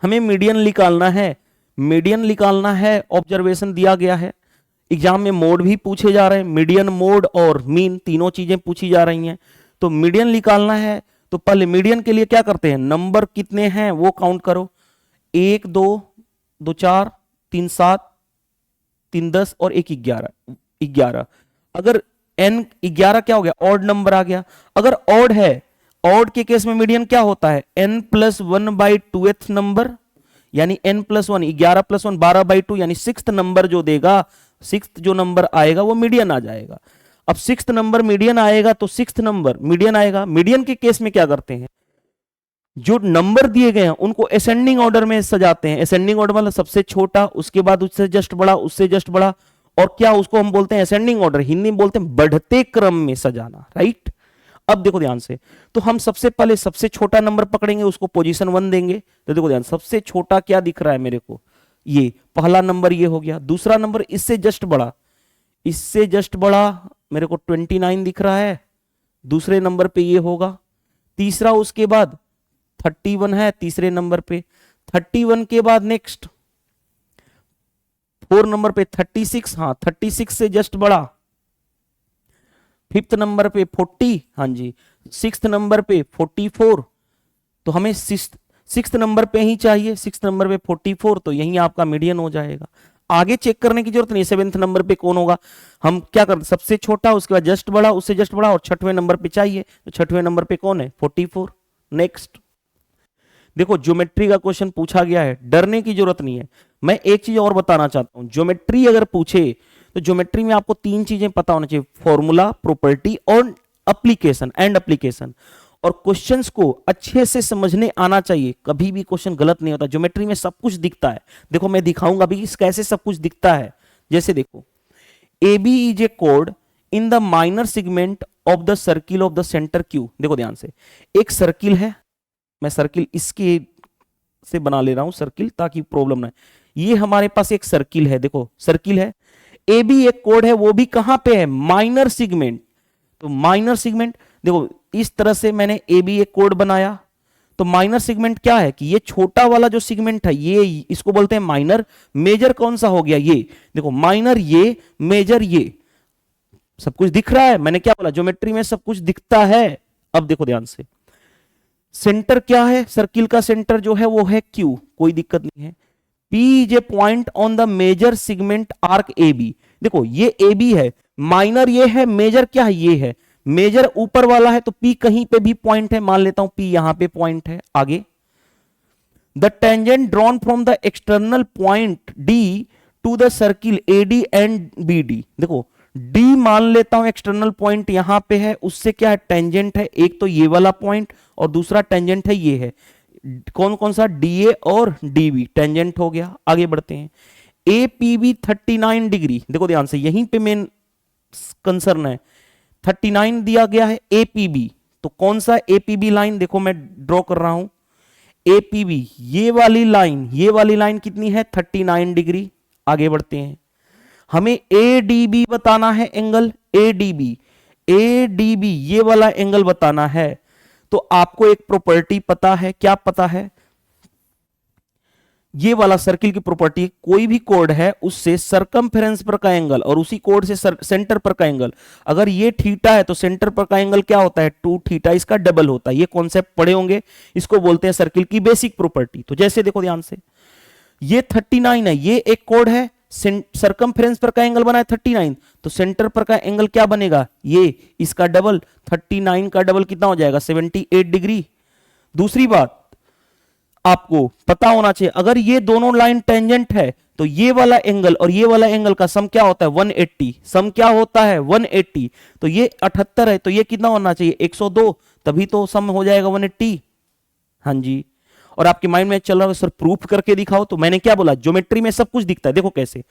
हमें मीडियन निकालना है, मीडियन निकालना है, ऑब्जर्वेशन दिया गया है। एग्जाम में मोड भी पूछे जा रहे हैं, मीडियन, मोड और मीन तीनों चीजें पूछी जा रही हैं। तो मीडियन निकालना है तो पहले मीडियन के लिए क्या करते हैं, नंबर कितने हैं वो काउंट करो, 1 2 2 4 3 7 3 10 और 1 11। अगर n 11 क्या हो गया, ऑड नंबर आ गया। अगर ऑड है, ऑड के केस में मीडियन क्या होता है n+1/2th नंबर, यानी n+1, 11 + 1 12/2 यानी 6th नंबर जो देगा, 6th जो नंबर आएगा वो मीडियन आ जाएगा। अब 6th नंबर मीडियन आएगा तो 6th नंबर मीडियन आएगा। मीडियन के केस में क्या करते हैं, जो नंबर दिए गए हैं उनको असेंडिंग ऑर्डर में सजाते हैं। असेंडिंग ऑर्डर मतलब सबसे छोटा, उसके बाद उससे जस्ट बड़ा, उससे जस्ट बड़ा, और क्या उसको हम बोलते हैं असेंडिंग ऑर्डर, हिंदी में बोलते हैं बढ़ते क्रम में सजाना, राइट। अब देखो ध्यान से, तो हम सबसे पहले सबसे छोटा नंबर पकड़ेंगे, उसको पोजीशन 1 देंगे। तो देखो ध्यान, सबसे छोटा क्या दिख रहा है मेरे को, ये पहला नंबर ये हो गया। दूसरा नंबर इससे जस्ट बड़ा, इससे जस्ट बड़ा मेरे को 29 दिख रहा है, दूसरे नंबर पे ये होगा। तीसरा उसके बाद 31 है तीसरे नंबर पे, 31 के बाद नेक्स्ट 4 नंबर पे 36, हाँ 36 से जस्ट बड़ा। 5th नंबर पे 40, हाँ जी। 6th नंबर पे 44, तो हमें 6th नंबर पे ही चाहिए, 6th नंबर पे 44, तो यही आपका मीडियन हो जाएगा। आगे चेक करने की जरूरत नहीं, 7th नंबर पे कौन होगा, हम क्या करते, सबसे छोटा, उसके बाद जस्ट बड़ा, उससे जस्ट बड़ा, और 6वें नंबर पे चाहिए, तो 6वें नंबर पे कौन है 44। नेक्स्ट देखो, ज्योमेट्री का क्वेश्चन पूछा गया है, डरने की जरूरत नहीं है। मैं एक चीज और बताना चाहता हूं, ज्योमेट्री अगर पूछे तो ज्योमेट्री में आपको 3 चीजें पता होना चाहिए, फॉर्मूला, प्रॉपर्टी और एप्लीकेशन, एंड एप्लीकेशन। और क्वेश्चंस को अच्छे से समझने आना चाहिए, कभी भी क्वेश्चन गलत नहीं होता। ज्योमेट्री में सब कुछ दिखता है, देखो मैं दिखाऊंगा अभी कैसे सब कुछ दिखता है। जैसे देखो, ए बी इज ए कोड in the minor segment of the circle of the centre Q. देखो ध्यान से, एक सर्किल है, मैं सर्किल इसके से बना ले रहा हूं सर्किल ताकि प्रॉब्लम ना। ये हमारे पास एक सर्किल है, देखो सर्किल है, ए बी एक कोड है, वो भी कहां पे है, माइनर सेगमेंट। तो माइनर सेगमेंट देखो इस तरह से मैंने ए बी एक कोड बनाया। तो माइनर सेगमेंट क्या है कि ये छोटा वाला जो सेगमेंट है ये, इसको बोलते हैं माइनर। मेजर कौन सा हो गया, ये देखो माइनर, ये मेजर, ये सब कुछ दिख रहा है। मैंने क्या बोला, ज्योमेट्री में सब कुछ दिखता है। अब देखो ध्यान से, सेंटर क्या है, सर्किल का सेंटर जो है वो है Q, कोई दिक्कत नहीं है। P is a point on the major segment arc AB। देखो ये AB है, माइनर ये है, मेजर क्या है, ये है। मेजर ऊपर वाला है तो P कहीं पे भी पॉइंट है, मान लेता हूं P यहां पे पॉइंट है। आगे, the tangent drawn from the external point D to the circle AD and BD। देखो D मान लेता हूं एक्सटर्नल पॉइंट यहां पे है, उससे क्या है, टेंजेंट है। एक तो ये वाला पॉइंट और दूसरा टेंजेंट है, ये है। कौन कौन सा, DA और DB टेंजेंट हो गया। आगे बढ़ते हैं, APB 39 डिग्री। देखो ध्यान से, यहीं पे मेन कंसर्न है, 39 दिया गया है APB। तो कौन सा APB लाइन, देखो मैं ड्रॉ कर रहा हूं APB, ये वाली लाइन, ये वाली लाइन कितनी है, 39 डिग्री। आगे बढ़ते हैं, हमें ADB बताना है एंगल, ADB ये वाला एंगल बताना है। तो आपको एक प्रॉपर्टी पता है, क्या पता है, ये वाला सर्किल की प्रॉपर्टी, कोई भी कोड है उससे सरकमफेरेंस पर का एंगल और उसी कोड से सेंटर पर का एंगल, अगर ये थीटा है तो सेंटर पर का एंगल क्या होता है, 2 थीटा, इसका डबल होता है। ये कॉन्सेप्ट पढ़े होंगे, इसको बोलते हैं सर्किल की बेसिक प्रॉपर्टी। तो जैसे देखो ध्यान से, ये 39 है, ये एक कोड है, सरकमफेरेंस पर का एंगल बना है 39, तो सेंटर पर का एंगल क्या बनेगा, ये, इसका डबल, 39 का डबल कितना हो जाएगा, 78 डिग्री। दूसरी बात आपको पता होना चाहिए, अगर ये दोनों लाइन टेंजेंट है तो ये वाला एंगल और ये वाला एंगल का सम क्या होता है, 180। सम क्या होता है, 180। तो ये 78 है तो ये कितना होना चाहिए, 102, तभी तो सम हो जाएगा 180। हाँ जी, और आपके माइंड में चल रहा है सर प्रूफ करके दिखाओ, तो मैंने क्या बोला, ज्योमेट्री में सब कुछ दिखता है। देखो कैसे,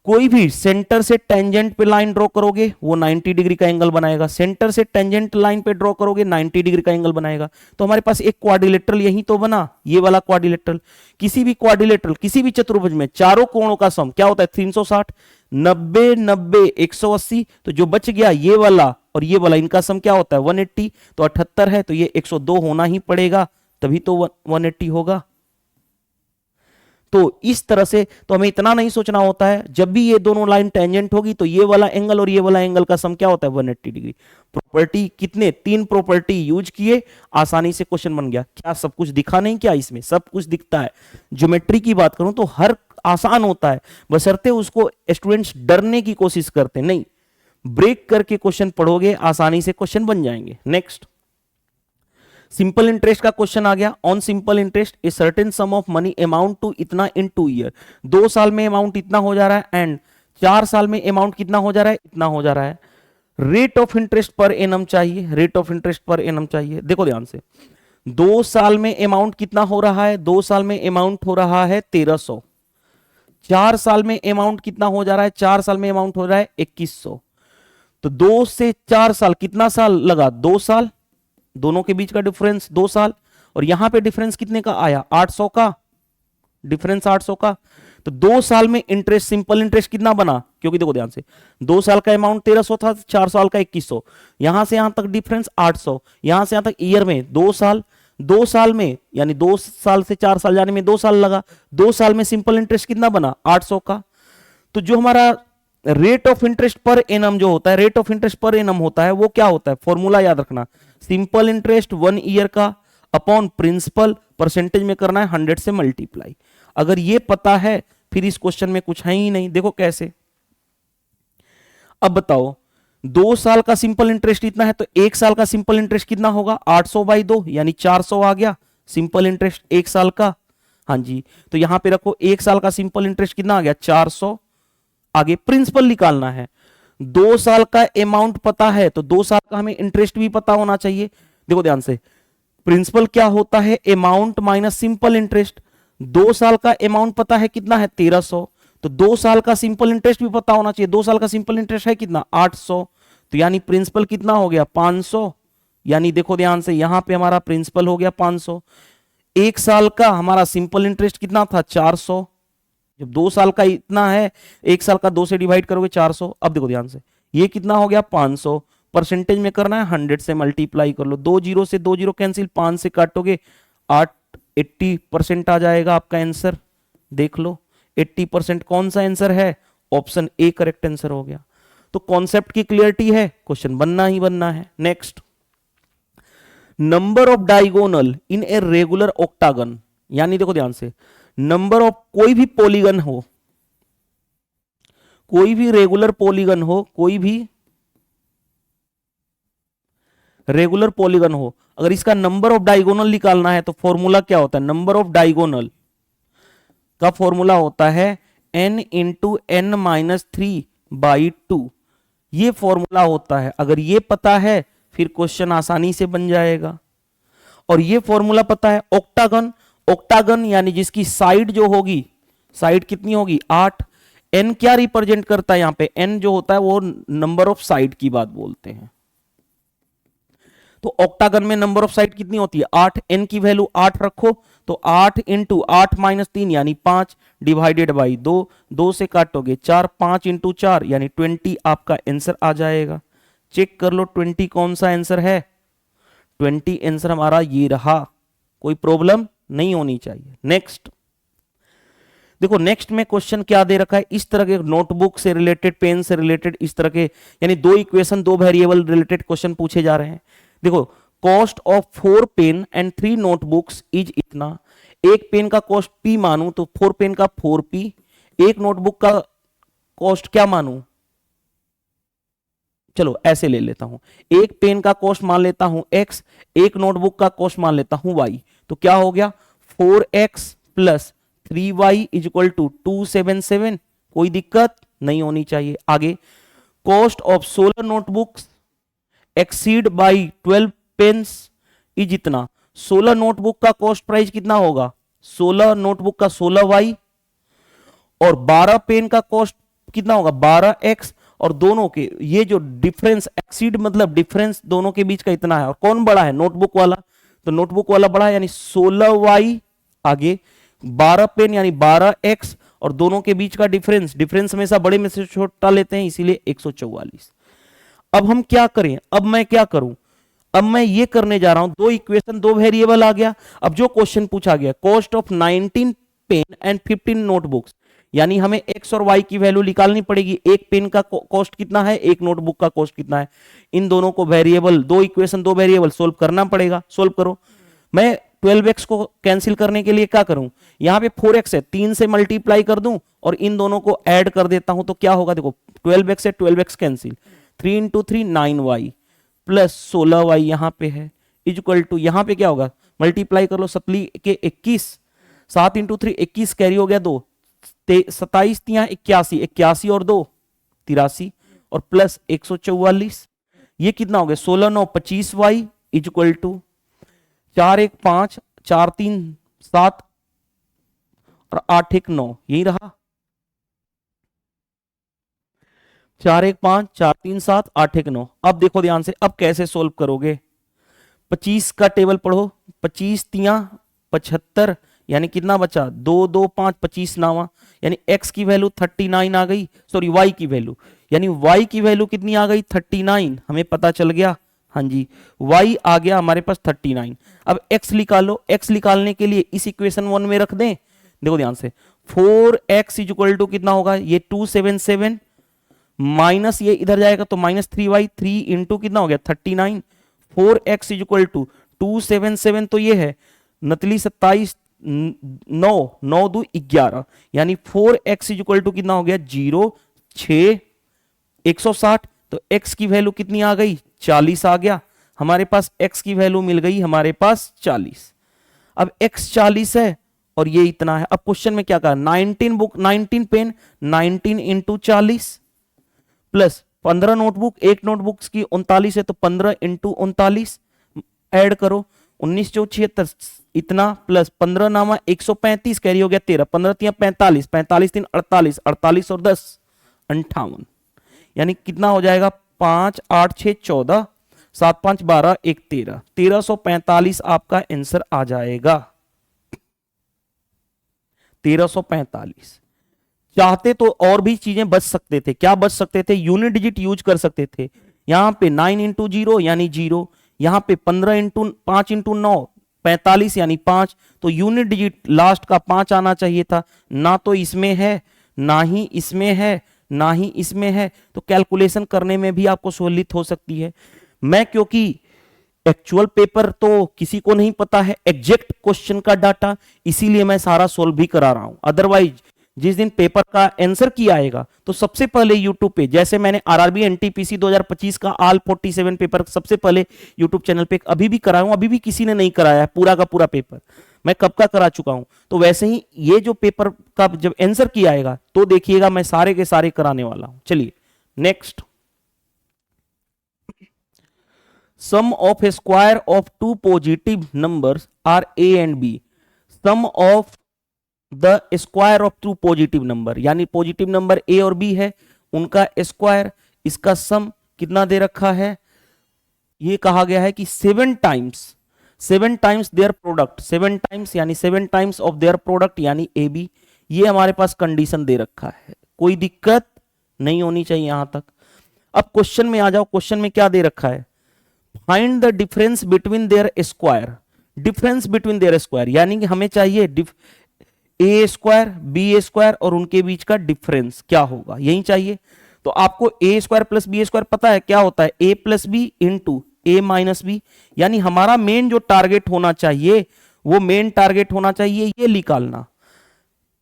कोई भी सेंटर से टेंजेंट पे लाइन ड्रॉ करोगे वो 90 डिग्री का एंगल बनाएगा, सेंटर से टेंजेंट लाइन पे ड्रॉ करोगे 90 डिग्री का एंगल बनाएगा। तो हमारे पास एक क्वाड्रिलेटरल यही तो बना, ये वाला क्वाड्रिलेटरल। किसी भी क्वाड्रिलेटरल, किसी भी चतुर्भुज में चारों कोणों का सम क्या होता है, 360, 90 90 180। तो जो बच गया ये वाला और ये वाला, इनका सम क्या होता है 180। तो 78 है तो ये 102 होना ही पड़ेगा, तभी तो 180 होगा। तो इस तरह से तो हमें इतना नहीं सोचना होता है, जब भी ये दोनों लाइन टेंजेंट होगी तो ये वाला एंगल और ये वाला एंगल का सम क्या होता है, 180 डिग्री। प्रॉपर्टी कितने, 3 प्रॉपर्टी यूज किए, आसानी से क्वेश्चन बन गया। क्या सब कुछ दिखा नहीं, क्या इसमें सब कुछ दिखता है। ज्योमेट्री की बात करूं तो हर आसान होता है, बशर्ते उसको स्टूडेंट्स डरने की कोशिश करते नहीं, ब्रेक करके क्वेश्चन पढ़ोगे आसानी से क्वेश्चन बन जाएंगे। नेक्स्ट, सिंपल इंटरेस्ट का क्वेश्चन आ गया। On simple interest a certain sum of money amount to इतना इन 2 ईयर। 2 साल में अमाउंट इतना हो जा रहा है एंड 4 साल में अमाउंट कितना हो जा रहा है, इतना हो जा रहा है। Rate of interest per annum चाहिए, rate of interest per annum चाहिए। देखो ध्यान से, 2 साल में अमाउंट कितना हो रहा है, 2 साल में अमाउंट हो रहा है 1300। 4 साल में अमाउंट कितना हो जा रहा है, 4 साल में अमाउंट हो रहा है 2100। तो 2 से 4 साल कितना साल लगा, 2 साल, दोनों के बीच का डिफरेंस 2 साल। और यहां पे डिफरेंस कितने का आया, 800 का, डिफरेंस 800 का। तो 2 साल में इंटरेस्ट, सिंपल इंटरेस्ट कितना बना, क्योंकि देखो ध्यान से 2 साल का अमाउंट 1300 था, 4 साल का 2100, यहां से यहां तक डिफरेंस 800, यहां से यहां तक ईयर में 2 साल, 2 साल में यानी 2 साल से 4 साल जाने में 2 साल लगा, 2 साल में सिंपल इंटरेस्ट कितना बना, 800 का। तो जो हमारा rate of interest per annum जो होता है, rate of interest per annum होता है, वो क्या होता है, फॉर्मूला याद रखना, सिंपल इंटरेस्ट 1 ईयर का अपॉन प्रिंसिपल, परसेंटेज में करना है 100 से मल्टीप्लाई। अगर ये पता है फिर इस क्वेश्चन में कुछ है ही नहीं। देखो कैसे, अब बताओ 2 साल का सिंपल इंटरेस्ट इतना है तो 1 साल का सिंपल इंटरेस्ट कितना होगा, 800/2 यानी 400 आ गया सिंपल इंटरेस्ट 1 साल का। हाँ जी, तो यहां पे रखो 1 साल का सिंपल इंटरेस्ट कितना आ गया, 400। आगे प्रिंसिपल निकालना है, 2 साल का अमाउंट पता है तो 2 साल का हमें इंटरेस्ट भी पता होना चाहिए। देखो ध्यान से, प्रिंसिपल क्या होता है, अमाउंट माइनस सिंपल इंटरेस्ट। 2 साल का अमाउंट पता है कितना है, 1300, तो 2 साल का सिंपल इंटरेस्ट भी पता होना चाहिए। 2 साल का सिंपल इंटरेस्ट है कितना, 800, तो यानी प्रिंसिपल कितना हो गया, 500। यानी देखो ध्यान से, यहां पे हमारा प्रिंसिपल हो गया 500। 1 साल का हमारा सिंपल इंटरेस्ट कितना था 400, जब 2 साल का इतना है 1 साल का 2 से डिवाइड करोगे 400। अब देखो ध्यान से ये कितना हो गया 500, परसेंटेज में करना है 100 से मल्टीप्लाई कर लो, 2 जीरो से 2 जीरो कैंसिल, 5 से काटोगे 8, 80% आ जाएगा आपका आंसर। देख लो 80% कौन सा आंसर है, ऑप्शन ए करेक्ट आंसर हो गया। तो कॉन्सेप्ट की क्लियरिटी है, क्वेश्चन बनना ही बनना है। Next, number of diagonal in a regular octagon, यानी देखो ध्यान से नंबर ऑफ कोई भी पॉलीगन हो, कोई भी रेगुलर पॉलीगन हो, कोई भी रेगुलर पॉलीगन हो, अगर इसका नंबर ऑफ डायगोनल निकालना है तो फॉर्मूला क्या होता है, नंबर ऑफ डायगोनल का फॉर्मूला होता है n इंटू एन माइनस 3/2, ये फॉर्मूला होता है। अगर ये पता है फिर क्वेश्चन आसानी से बन जाएगा। और ये फॉर्मूला पता है ऑक्टागन, ऑक्टागन यानी जिसकी साइड जो होगी, साइड कितनी होगी 8, n क्या रिप्रेजेंट करता है यहां पे, n जो होता है वो नंबर ऑफ साइड की बात बोलते हैं। तो ऑक्टागन में नंबर ऑफ साइड कितनी होती है 8, n की वैल्यू 8 रखो, तो 8 इंटू 8 माइनस 3 यानी 5 डिवाइडेड बाई 2, 2 से काटोगे 4, 5 इंटू 4 यानी 20 आपका आंसर आ जाएगा। चेक कर लो 20 कौन सा आंसर है, 20 आंसर हमारा ये रहा, कोई प्रॉब्लम नहीं होनी चाहिए। नेक्स्ट देखो, नेक्स्ट में क्वेश्चन क्या दे रखा है, इस तरह के नोटबुक से रिलेटेड, पेन से रिलेटेड, इस तरह के यानी 2 इक्वेशन 2 वेरिएबल रिलेटेड क्वेश्चन पूछे जा रहे हैं। देखो cost of 4 pen and 3 notebooks is इतना, एक पेन का कॉस्ट P मानूं तो 4 पेन का 4P, एक नोटबुक का कॉस्ट क्या मानूं, चलो ऐसे ले लेता हूं, एक पेन का कॉस्ट मान लेता हूं x, एक नोटबुक का कॉस्ट मान लेता हूं y, तो क्या हो गया 4x plus 3y is equal to 277, कोई दिक्कत नहीं होनी चाहिए। आगे, cost of 16 notebooks exceed by 12 pens is इतना, 16 नोटबुक का कॉस्ट प्राइस कितना होगा, 16 नोटबुक का 16y, और 12 पेन का कॉस्ट कितना होगा 12x, और दोनों के ये जो डिफरेंस, एक्सीड मतलब डिफरेंस दोनों के बीच का इतना है, और कौन बड़ा है नोटबुक वाला, तो नोटबुक वाला बड़ा है यानी 16y, आगे 12 पेन यानी 12x, और दोनों के बीच का डिफरेंस, डिफरेंस हमेशा बड़े में से छोटा लेते हैं इसीलिए 144। अब हम क्या करें, अब मैं क्या करूं, अब मैं ये करने जा रहा हूं, 2 इक्वेशन 2 वेरिएबल आ गया। अब जो क्वेश्चन पूछा गया cost of 19 pen and 15 notebooks, यानी हमें x और y की वैल्यू निकालनी पड़ेगी, एक पेन का कॉस्ट कितना है, एक नोटबुक का कॉस्ट कितना है, इन दोनों को वेरिएबल 2 इक्वेशन 2 वेरिएबल सोल्व करना पड़ेगा। सोल्व करो, मैं 12x को कैंसिल करने के लिए क्या करूं, यहां पे 4x है 3 से मल्टीप्लाई कर दूं और इन दोनों को ऐड कर देता हूं, तो क्या होगा देखो 12x से 12x cancel, 3 into 3 9y plus 16y यहां पे है इज इक्वल टू, यहां पे क्या होगा मल्टीप्लाई कर लो, 7 के 21, 7 इंटू 3 21 कैरी हो गया 2, 27 तिया 81, 81 और 2 83 और प्लस 144, ये कितना हो गया 16 9 25y इज इक्वल टू 4 1 5 4 3 7 और 8 1 9, यही रहा 4 1 5 4 3 7 8 1 9। अब देखो ध्यान से, अब कैसे सोल्व करोगे, 25 का टेबल पढ़ो, 25 तिया 75 यानी कितना बचा 2 2 5 25 नावा, यानी x की वैल्यू 39 आ गई, सॉरी y की वैल्यू, यानी y की वैल्यू कितनी आ गई 39, हमें पता चल गया, हाँ जी y आ गया हमारे पास 39। अब x निकालो, x निकालने के लिए इस इक्वेशन 1 में रख दें, देखो ध्यान से 4x इज इक्वल टू कितना होगा, ये 277 माइनस ये इधर जाएगा तो माइनस 3y, 3 इंटू कितना हो गया 39, 4x इज इक्वल टू 277 तो ये है नतली 27 9 9 2 11, यानी 4x इज इक्वल टू कितना हो गया 0 6 160, तो x की वैल्यू कितनी आ गई 40 आ गया हमारे पास, x की वैल्यू मिल गई हमारे पास 40। अब x 40 है और ये इतना है। अब क्वेश्चन में क्या कहा 19 पेन 19 इंटू 40 प्लस 15 नोटबुक, एक नोटबुक की 39 है तो 15 इंटू 39 ऐड करो, 19 चौ 76 इतना प्लस 15 नामा 135 कैरी हो गया 13, 15 तिया 45, 45 3 48, 48 और 10 58, यानी कितना हो जाएगा 5 8 6 14 7 5 12 1 13, 1345 आपका आंसर आ जाएगा। 1345। चाहते तो और भी चीजें बच सकते थे, क्या बच सकते थे, यूनिट डिजिट यूज कर सकते थे। यहां पे 9 इंटू 0 यानी 0, यहां पे 15 इंटू 5 इंटू 9 45 यानी 5, तो यूनिट डिजिट लास्ट का 5 आना चाहिए था, ना तो इसमें है, ना ही इसमें है, ना ही इसमें है, तो कैलकुलेशन करने में भी आपको सहूलियत हो सकती है। मैं क्योंकि एक्चुअल पेपर तो किसी को नहीं पता है, एग्जैक्ट क्वेश्चन का डाटा, इसीलिए मैं सारा सोल्व भी करा रहा हूं। अदरवाइज जिस दिन पेपर का आंसर की आएगा तो सबसे पहले यूट्यूब पे, जैसे मैंने आरआरबी एनटीपीसी 2025 का ऑल 47 पेपर सबसे पहले यूट्यूब चैनल पे अभी भी कराया हूं, अभी भी किसी ने नहीं कराया है पूरा का पूरा पेपर, मैं कब का करा चुका हूं। तो वैसे ही ये जो पेपर का जब आंसर की आएगा तो देखिएगा मैं सारे के सारे कराने वाला हूं। चलिए next, sum of a square of two positive numbers are a and b, sum of the square of two positive number, यानी पॉजिटिव नंबर a और b है, उनका स्क्वायर, इसका सम कितना दे रखा है, ये कहा गया है कि 7 टाइम्स देयर प्रोडक्ट, 7 टाइम्स यानी 7 टाइम्स ऑफ देयर प्रोडक्ट यानी ए बी, ये हमारे पास कंडीशन दे रखा है, कोई दिक्कत नहीं होनी चाहिए यहां तक। अब क्वेश्चन में आ जाओ, क्वेश्चन में क्या दे रखा है, find the difference between their square, difference between their square यानी कि हमें चाहिए ए स्क्वायर बी स्क्वायर और उनके बीच का डिफरेंस क्या होगा, यही चाहिए। तो आपको ए स्क्वायर प्लस बी स्क्वायर पता है क्या होता है, ए प्लस बी इंटू ए माइनस बी, यानी हमारा मेन जो टारगेट होना चाहिए वो मेन टारगेट होना चाहिए ये निकालना,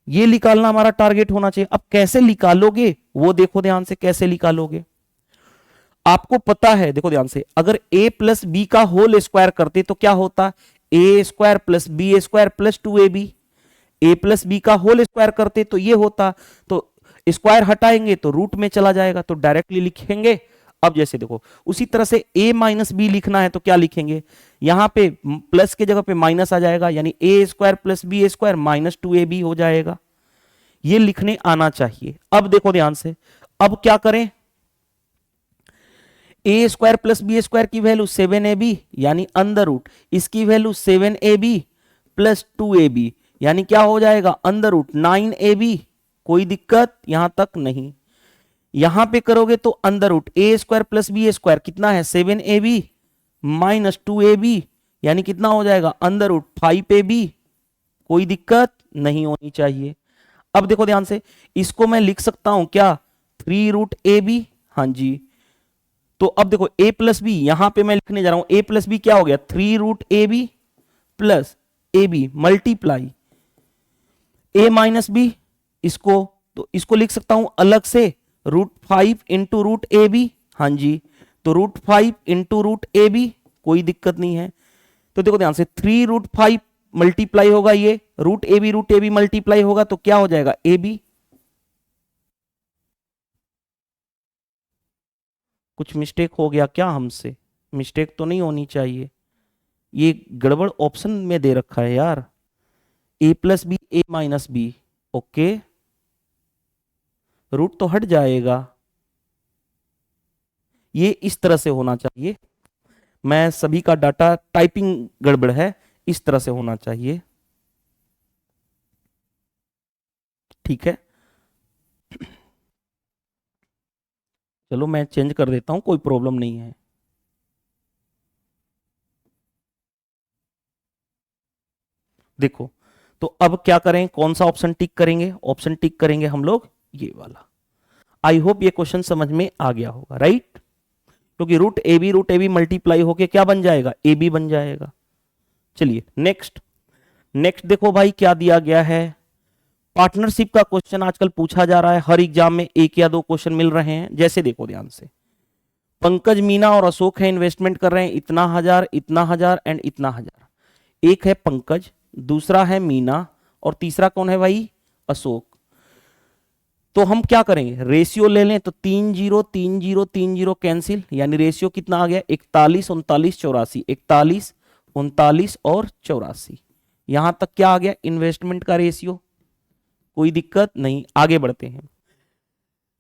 ये निकालना हमारा टारगेट होना चाहिए। अब कैसे निकालोगे वो देखो ध्यान से, कैसे निकालोगे, आपको पता है, देखो ध्यान से, अगर a प्लस बी का होल स्क्वायर करते तो क्या होता, a square plus b square plus 2ab, a plus b का होल स्क्वायर करते तो ये होता, तो स्क्वायर हटाएंगे तो रूट में चला जाएगा, तो डायरेक्टली लिखेंगे। अब जैसे देखो उसी तरह से a माइनस बी लिखना है तो क्या लिखेंगे, यहां पे प्लस के जगह पे माइनस आ जाएगा, यानी a square plus b square minus 2ab हो जाएगा, ये लिखने आना चाहिए। अब देखो ध्यान से, अब क्या करें, ए स्क्वायर प्लस बी स्क्वायर की वैल्यू 7ab यानी अंडर रूट, इसकी वैल्यू 7ab प्लस 2ab यानी क्या हो जाएगा अंडर रूट 9ab, कोई दिक्कत यहां तक नहीं। यहां पे करोगे तो अंडर रूट ए स्क्वायर प्लस बी स्क्वायर कितना है 7ab माइनस 2ab यानी कितना हो जाएगा अंडर रूट 5ab, कोई दिक्कत नहीं होनी चाहिए। अब देखो ध्यान से, इसको मैं लिख सकता हूं क्या 3 रूट ए बी, हाँ जी। तो अब देखो a प्लस बी यहां पे मैं लिखने जा रहा हूं, a प्लस बी क्या हो गया 3 root a b plus a b multiply a minus b, इसको तो इसको लिख सकता हूं अलग से root 5 into root a b, हाँ जी, तो root 5 into root a b, कोई दिक्कत नहीं है। तो देखो ध्यान से 3 रूट 5 मल्टीप्लाई होगा ये रूट ए बी मल्टीप्लाई होगा तो क्या हो जाएगा ए बी, कुछ मिस्टेक हो गया क्या हमसे, मिस्टेक तो नहीं होनी चाहिए, ये गड़बड़ ऑप्शन में दे रखा है यार, ए प्लस बी ए माइनस बी, ओके रूट तो हट जाएगा, ये इस तरह से होना चाहिए, मैं सभी का डाटा टाइपिंग गड़बड़ है, इस तरह से होना चाहिए, ठीक है। चलो मैं चेंज कर देता हूं, कोई प्रॉब्लम नहीं है। देखो तो अब क्या करें, कौन सा ऑप्शन टिक करेंगे, ऑप्शन टिक करेंगे हम लोग ये वाला। आई होप ये क्वेश्चन समझ में आ गया होगा, राइट, क्योंकि रूट ए बी मल्टीप्लाई होके क्या बन जाएगा ए बी बन जाएगा। चलिए नेक्स्ट, नेक्स्ट देखो भाई क्या दिया गया है, पार्टनरशिप का क्वेश्चन आजकल पूछा जा रहा है, हर एग्जाम में 1 या 2 क्वेश्चन मिल रहे हैं। जैसे देखो ध्यान से, पंकज मीना और अशोक है, इन्वेस्टमेंट कर रहे हैं इतना हजार एंड इतना हजार, एक है पंकज, दूसरा है मीना और तीसरा कौन है भाई अशोक। तो हम क्या करेंगे, रेशियो ले लें तो 3 0 कैंसिल, यानी रेशियो कितना आ गया 41 39 84, 41 39 और 84, यहां तक क्या आ गया इन्वेस्टमेंट का रेशियो, कोई दिक्कत नहीं। आगे बढ़ते हैं,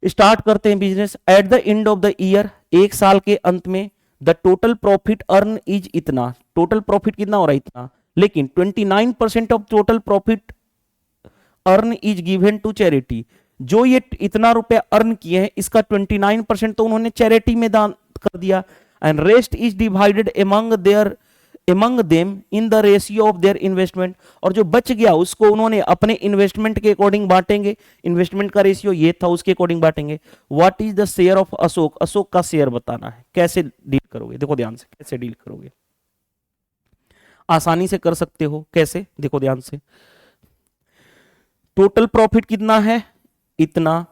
स्टार्ट करते हैं business. At the end of the year, एक साल के अंत में, the total profit earn is इतना, टोटल प्रॉफिट कितना हो रहा है इतना, लेकिन 29% of total profit earn is given to charity, जो ये इतना रुपया अर्न किए हैं इसका 29% तो उन्होंने चैरिटी में दान कर दिया, and rest is divided among them in the ratio of their investment, और जो बच गया उसको उन्होंने अपने इन्वेस्टमेंट के अकॉर्डिंग बांटेंगे, इन्वेस्टमेंट का रेशियो ये था उसके अकॉर्डिंग बांटेंगे। What is the share of Ashok, Ashok का शेयर बताना है, कैसे डील करोगे, देखो ध्यान से कैसे डील करोगे, आसानी से कर सकते हो, कैसे देखो ध्यान से। टोटल प्रॉफिट कितना है, इतना,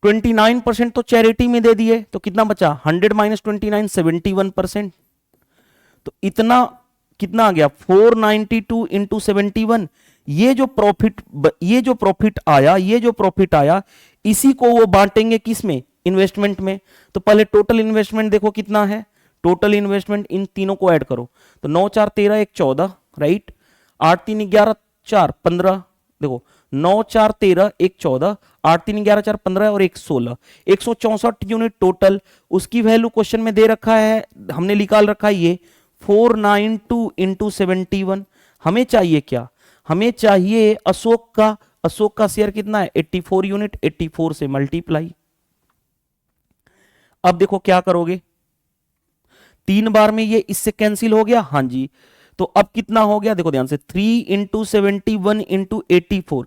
29% तो चैरिटी में दे दिए, तो कितना बचा 100 माइनस 29 71%, तो इतना कितना आ गया 492 इंटू 71। ये जो प्रॉफिट आया इसी को वो बांटेंगे किसमें, इन्वेस्टमेंट में। तो पहले टोटल इन्वेस्टमेंट देखो कितना है, टोटल इन्वेस्टमेंट इन तीनों को ऐड करो, तो 9 4 13 1 14, राइट, 8 3 11 4 15, देखो 9 4 13 1 14, 8 3 11 4 15 और 1 16, 164 यूनिट टोटल। उसकी वैल्यू क्वेश्चन में दे रखा है, हमने निकाल रखा है ये 492 इंटू 71। हमें चाहिए क्या, हमें चाहिए अशोक का शेयर कितना है 84 यूनिट, 84 से मल्टीप्लाई। अब देखो क्या करोगे, 3 बार में ये इससे कैंसिल हो गया, हाँ जी, तो अब कितना हो गया देखो ध्यान से, 3 इंटू 71 इंटू 84।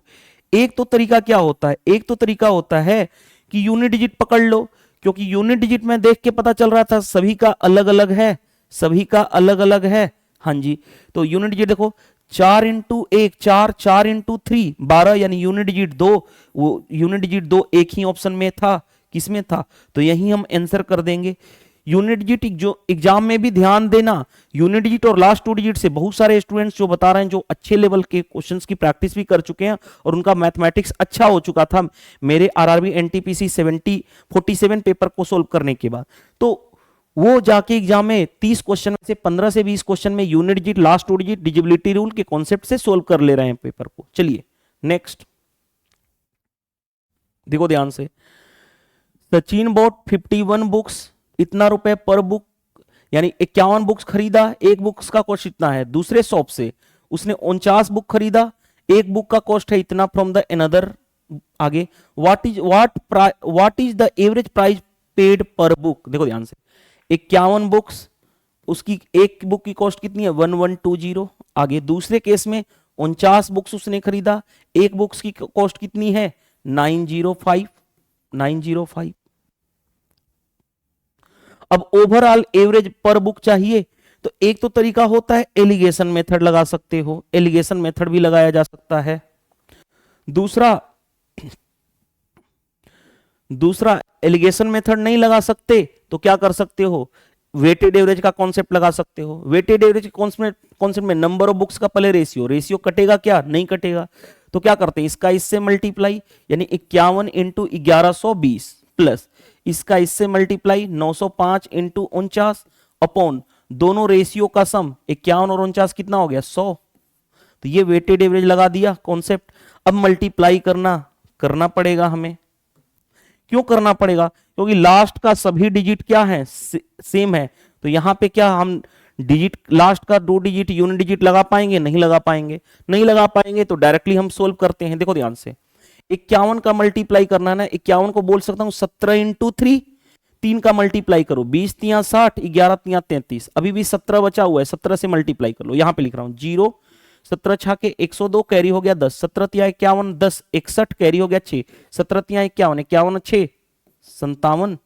एक तो तरीका क्या होता है, एक तो तरीका होता है कि यूनिट डिजिट पकड़ लो, क्योंकि यूनिट डिजिट में देख के पता चल रहा था सभी का अलग अलग है, सभी का अलग अलग है, हाँ जी, तो यूनिट डिजिट देखो 4 इंटू 1 4, 4 इंटू 3 12, यानी यूनिट डिजिट 2, वो यूनिट डिजिट 2 एक ही ऑप्शन में था, किसमें था, तो यही हम आंसर कर देंगे। यूनिट डिजिट जो एग्जाम में भी ध्यान देना, यूनिट डिजिट और लास्ट 2 डिजिट से बहुत सारे स्टूडेंट्स जो बता रहे हैं, जो अच्छे लेवल के क्वेश्चंस की प्रैक्टिस भी कर चुके हैं और उनका मैथमेटिक्स अच्छा हो चुका था मेरे आरआरबी एनटीपीसी 47 पेपर को सोल्व करने के बाद, तो वो जाके एग्जाम में 30 क्वेश्चन में से 15 से 20 क्वेश्चन में unit digit last 2 digit divisibility rule के कॉन्सेप्ट से सोल्व कर ले रहे हैं पेपर को। चलिए नेक्स्ट देखो ध्यान से, सचिन बॉट 51 बुक्स, इतना रुपए पर बुक, यानी 51 बुक्स खरीदा, एक बुक्स का कॉस्ट इतना है, दूसरे शॉप से उसने 49 बुक खरीदा, एक बुक का कॉस्ट है इतना फ्रॉम द अनदर, आगे what is the average price paid पर बुक, देखो ध्यान से 51 बुक्स, उसकी एक बुक की कॉस्ट कितनी है 1120, आगे दूसरे केस में 49 बुक्स उसने खरीदा, एक बुक्स की कॉस्ट कितनी है 905। अब ओवरऑल एवरेज पर बुक चाहिए, तो एक तो तरीका होता है एलिगेशन मेथड लगा सकते हो, एलिगेशन मेथड भी लगाया जा सकता है। दूसरा एलिगेशन मेथड नहीं लगा सकते तो क्या कर सकते हो, वेटेड एवरेज का कॉन्सेप्ट लगा सकते हो। वेटेड एवरेज कॉन्सेप्ट में नंबर ऑफ बुक्स का पहले रेशियो कटेगा क्या, नहीं कटेगा, तो क्या करते हैं इसका इससे मल्टीप्लाई, यानी 51 इंटू 1120 प्लस इसका इससे मल्टीप्लाई 905 इंटू 49 अपॉन दोनों रेशियो का सम 51 और 49 कितना हो गया 100, तो ये वेटेड एवरेज लगा दिया कॉन्सेप्ट। अब मल्टीप्लाई करना पड़ेगा हमें, क्यों करना पड़ेगा, क्योंकि लास्ट का सभी डिजिट क्या है सेम है, तो यहां पे क्या हम डिजिट लास्ट का 2 डिजिट यूनिट डिजिट लगा पाएंगे, नहीं लगा पाएंगे, तो डायरेक्टली हम सोल्व करते हैं। देखो ध्यान से 51 का मल्टीप्लाई करना है ना, 51 को बोल सकता हूं 17 इंटू 3, 3 का मल्टीप्लाई करो 20 3 60, 11 3 33, अभी भी 17 बचा हुआ है, 17 से मल्टीप्लाई कर लो, यहां पे लिख रहा हूं 0, 17 छा के 102 कैरी हो गया 10, 17 तिया 51 10, 61 कैरी हो गया 6, 17 तिया 51 51 6 57,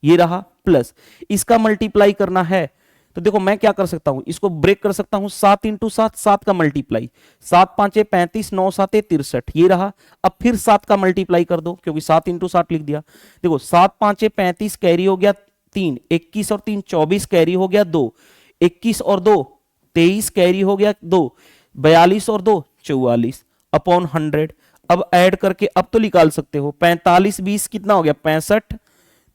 ये रहा प्लस इसका मल्टीप्लाई करना है, तो देखो मैं क्या कर सकता हूं, इसको ब्रेक कर सकता हूं 7 इंटू 7, 7 का मल्टीप्लाई 7 5 35, 9 7 63, ये रहा। अब फिर 7 का मल्टीप्लाई कर दो, क्योंकि 7 इंटू 7 लिख दिया, देखो 7 5 35 कैरी हो गया 3, 21 और 3 24 कैरी हो गया 2, 21 और 2 23 कैरी हो गया 2, 42 और 2 44 अपॉन 100। अब ऐड करके अब तो निकाल सकते हो, 45 20 कितना हो गया 65,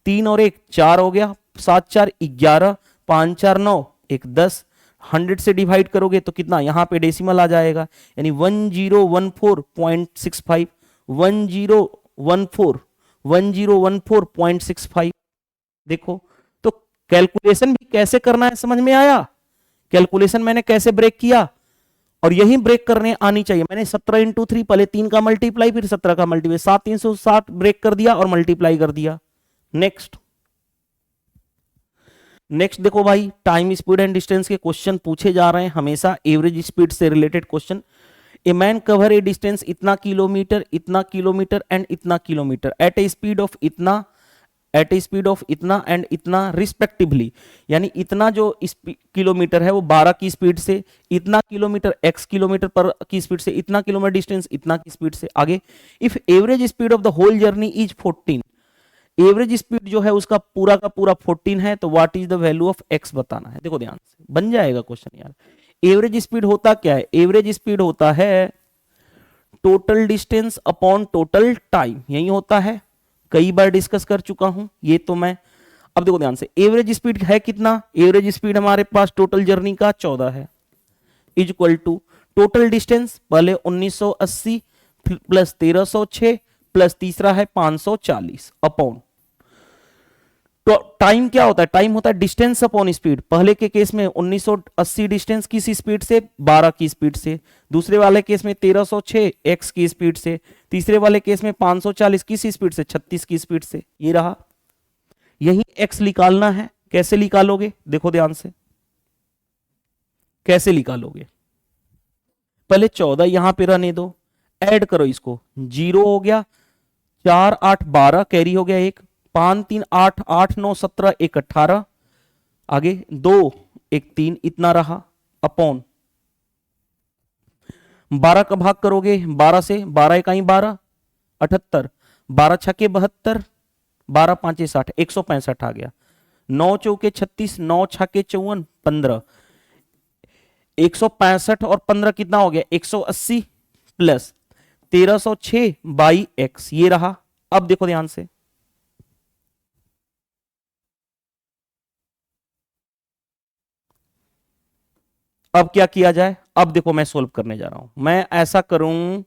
3 और 1 4 हो गया, 7 4 11, 5 4 9 1 10, 100 से डिवाइड करोगे तो कितना यहां पे डेसिमल आ जाएगा, यानी 1014.65, 1014.65। देखो तो कैलकुलेशन भी कैसे करना है समझ में आया, कैलकुलेशन मैंने कैसे ब्रेक किया, और यही ब्रेक करने आनी चाहिए। मैंने 17 इंटू 3 पहले 3 का मल्टीप्लाई फिर 17 का मल्टीप्लाई 7 360 ब्रेक कर दिया और मल्टीप्लाई कर दिया। नेक्स्ट देखो भाई, टाइम स्पीड एंड डिस्टेंस के क्वेश्चन पूछे जा रहे हैं हमेशा, एवरेज स्पीड से related question. A man cover a distance इतना किलोमीटर एंड इतना kilometre at a speed of इतना एंड इतना रिस्पेक्टिवली, यानी इतना जो किलोमीटर है वो 12 की स्पीड से, इतना किलोमीटर x किलोमीटर पर की स्पीड से, इतना किलोमीटर डिस्टेंस इतना की स्पीड से। आगे, if average speed of the whole journey is 14, average speed जो है उसका पूरा का पूरा 14 है, तो what is the value of x बताना है। देखो ध्यान से बन जाएगा क्वेश्चन यार। एवरेज स्पीड होता क्या है? एवरेज स्पीड होता है total distance upon total time, यही होता है, कई बार डिस्कस कर चुका हूं ये तो मैं। अब देखो ध्यान से, एवरेज स्पीड है कितना? एवरेज स्पीड हमारे पास टोटल जर्नी का 14 है, is equal to total distance पहले 1980 प्लस 1306 प्लस तीसरा है 540 अपॉन, तो टाइम क्या होता है? टाइम होता है डिस्टेंस अपॉन स्पीड। पहले के केस में 1980 डिस्टेंस किस स्पीड से? 12 की स्पीड से। दूसरे वाले केस में 1306 x की स्पीड से। तीसरे वाले केस में 540 किस स्पीड से? 36 की स्पीड से। ये रहा, यही x निकालना है। कैसे निकालोगे? देखो ध्यान से, कैसे निकालोगे? पहले 14 यहां पे रहने दो, ऐड करो इसको, 0 हो गया, 4 8 12 कैरी हो गया, 1 5 3 8 8 9 17 1 18, आगे 2 1 3 इतना रहा, अपॉन 12 का भाग करोगे 12 से, 12 इकाई 12 78, 12 छके 72, 12 पांचे 60, 165 आ गया, 9 चौके 36, 9 छके 54 15, 165 और 15 कितना हो गया? 180 प्लस 1306 बाई x, ये रहा। अब देखो ध्यान से, अब क्या किया जाए? अब देखो मैं सोल्व करने जा रहा हूं। मैं ऐसा करूं,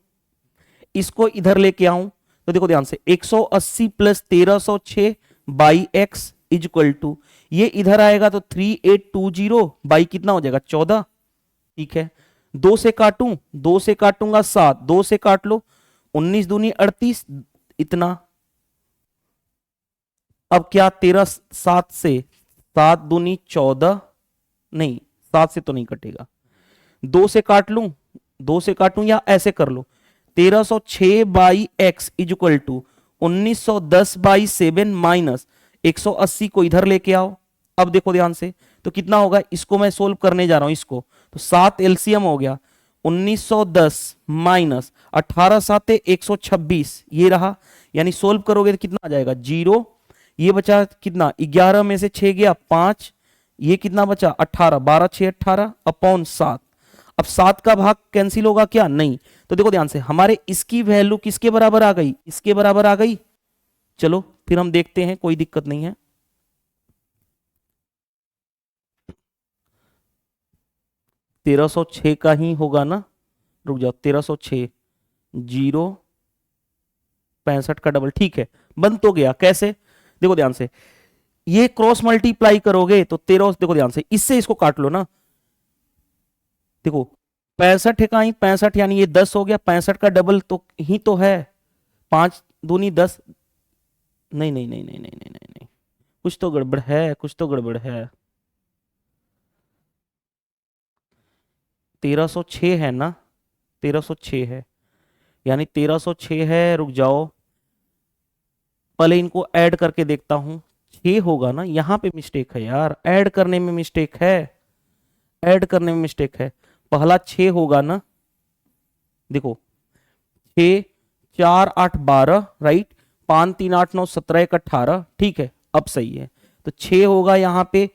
इसको इधर लेके आऊं, तो देखो ध्यान से, 180 plus 1306 by x is equal to, ये इधर आएगा तो 3820 बाई कितना हो जाएगा? 14। ठीक है, 2 से काटूं, 2 से काटूंगा 7, 2 से काट लो, 19 दूनी 38 इतना। अब क्या 13 7 से, 7 दूनी 14, नहीं 7 से तो नहीं कटेगा, 2 से काट लूं, 2 से काटूं या ऐसे कर लो, 1306 by x is equal to 1910 by 7 minus 180 को इधर लेके आओ। अब देखो ध्यान से, तो कितना होगा? इसको मैं सोल्व करने जा रहा हूं, इसको तो 7 एलसीएम हो गया, 1910 माइनस 18 7 126, ये रहा। यानी सोल्व करोगे तो कितना आ जाएगा? 0, ये बचा कितना? 11 में से 6 गया 5, ये कितना बचा? 18, 12 6 18 अपॉन 7। अब 7 का भाग कैंसिल होगा क्या? नहीं। तो देखो ध्यान से, हमारे इसकी वैल्यू किसके बराबर आ गई? इसके बराबर आ गई। चलो फिर हम देखते हैं, कोई दिक्कत नहीं है। तेरह सौ छह का ही होगा ना, रुक जाओ, 1306 0 65 का डबल, ठीक है, बन तो गया। कैसे? देखो ध्यान से, ये क्रॉस मल्टीप्लाई करोगे तो 13, देखो ध्यान से, इससे इसको काट लो ना, देखो 65 इकाई 65, यानी ये 10 हो गया, 65 का डबल तो ही तो है, 5 दूनी 10, नहीं नहीं नहीं नहीं नहीं नहीं नहीं नहीं, कुछ तो गड़बड़ है, कुछ तो गड़बड़ है। 1306 है ना, 1306 है, यानी 1306 है, रुक जाओ पहले इनको ऐड करके देखता हूं, 6 होगा ना, यहां पे मिस्टेक है यार, ऐड करने में मिस्टेक है, ऐड करने में मिस्टेक है, पहला 6 होगा ना, देखो 6 4 8 12 राइट, 5 3 8 9 17 1 18, ठीक है, अब सही है। तो 6 होगा यहाँ पे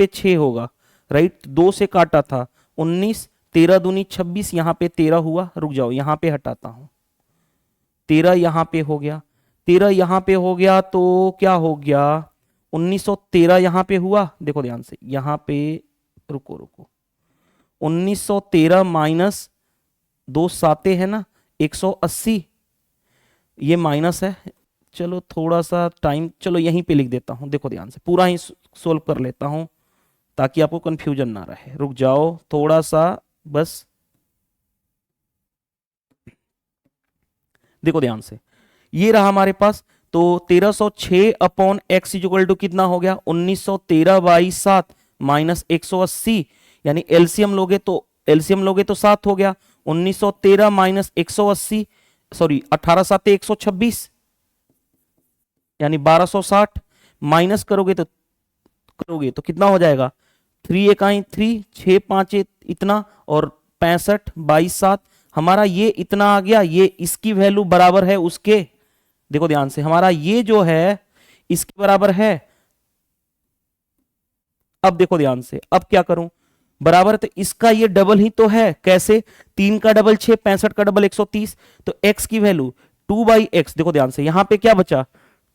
6 होगा राइट, 2 से काटा था 19, 13 दूनी 26, यहाँ पे 13 हुआ, रुक जाओ यहाँ पे हटाता हूं, 13 यहाँ पे हो गया, 13 यहाँ पे हो गया, तो क्या हो गया? 1913 यहाँ पे हुआ, देखो ध्यान से, यहाँ पे रुको रुको, 1913 माइनस 2 साते है ना, 180, ये माइनस है, चलो थोड़ा सा टाइम, चलो यहीं पे लिख देता हूं, देखो ध्यान से पूरा ही सोल्व कर लेता हूं ताकि आपको कंफ्यूजन ना रहे, रुक जाओ थोड़ा सा बस, देखो ध्यान से, ये रहा हमारे पास, तो 1306 अपॉन एक्स इक्वल टू कितना हो गया 1913 बाई 7 माइनस 180, यानी एलसीएम लोगे तो 7 हो गया, 1913 माइनस 180, सॉरी 18 7 126, यानी 1260, माइनस करोगे तो कितना हो जाएगा 3 एकाई 3, 6 5 इतना, और 65 22 7, हमारा ये इतना आ गया, ये इसकी वैल्यू बराबर है उसके, देखो ध्यान से, हमारा ये जो है इसके बराबर है। अब देखो ध्यान से, अब क्या करूं, बराबर तो इसका ये डबल ही तो है, कैसे, 3 का डबल 6, 65 का डबल 130, तो x की वैल्यू 2 बाई एक्स, देखो ध्यान से, यहां पे क्या बचा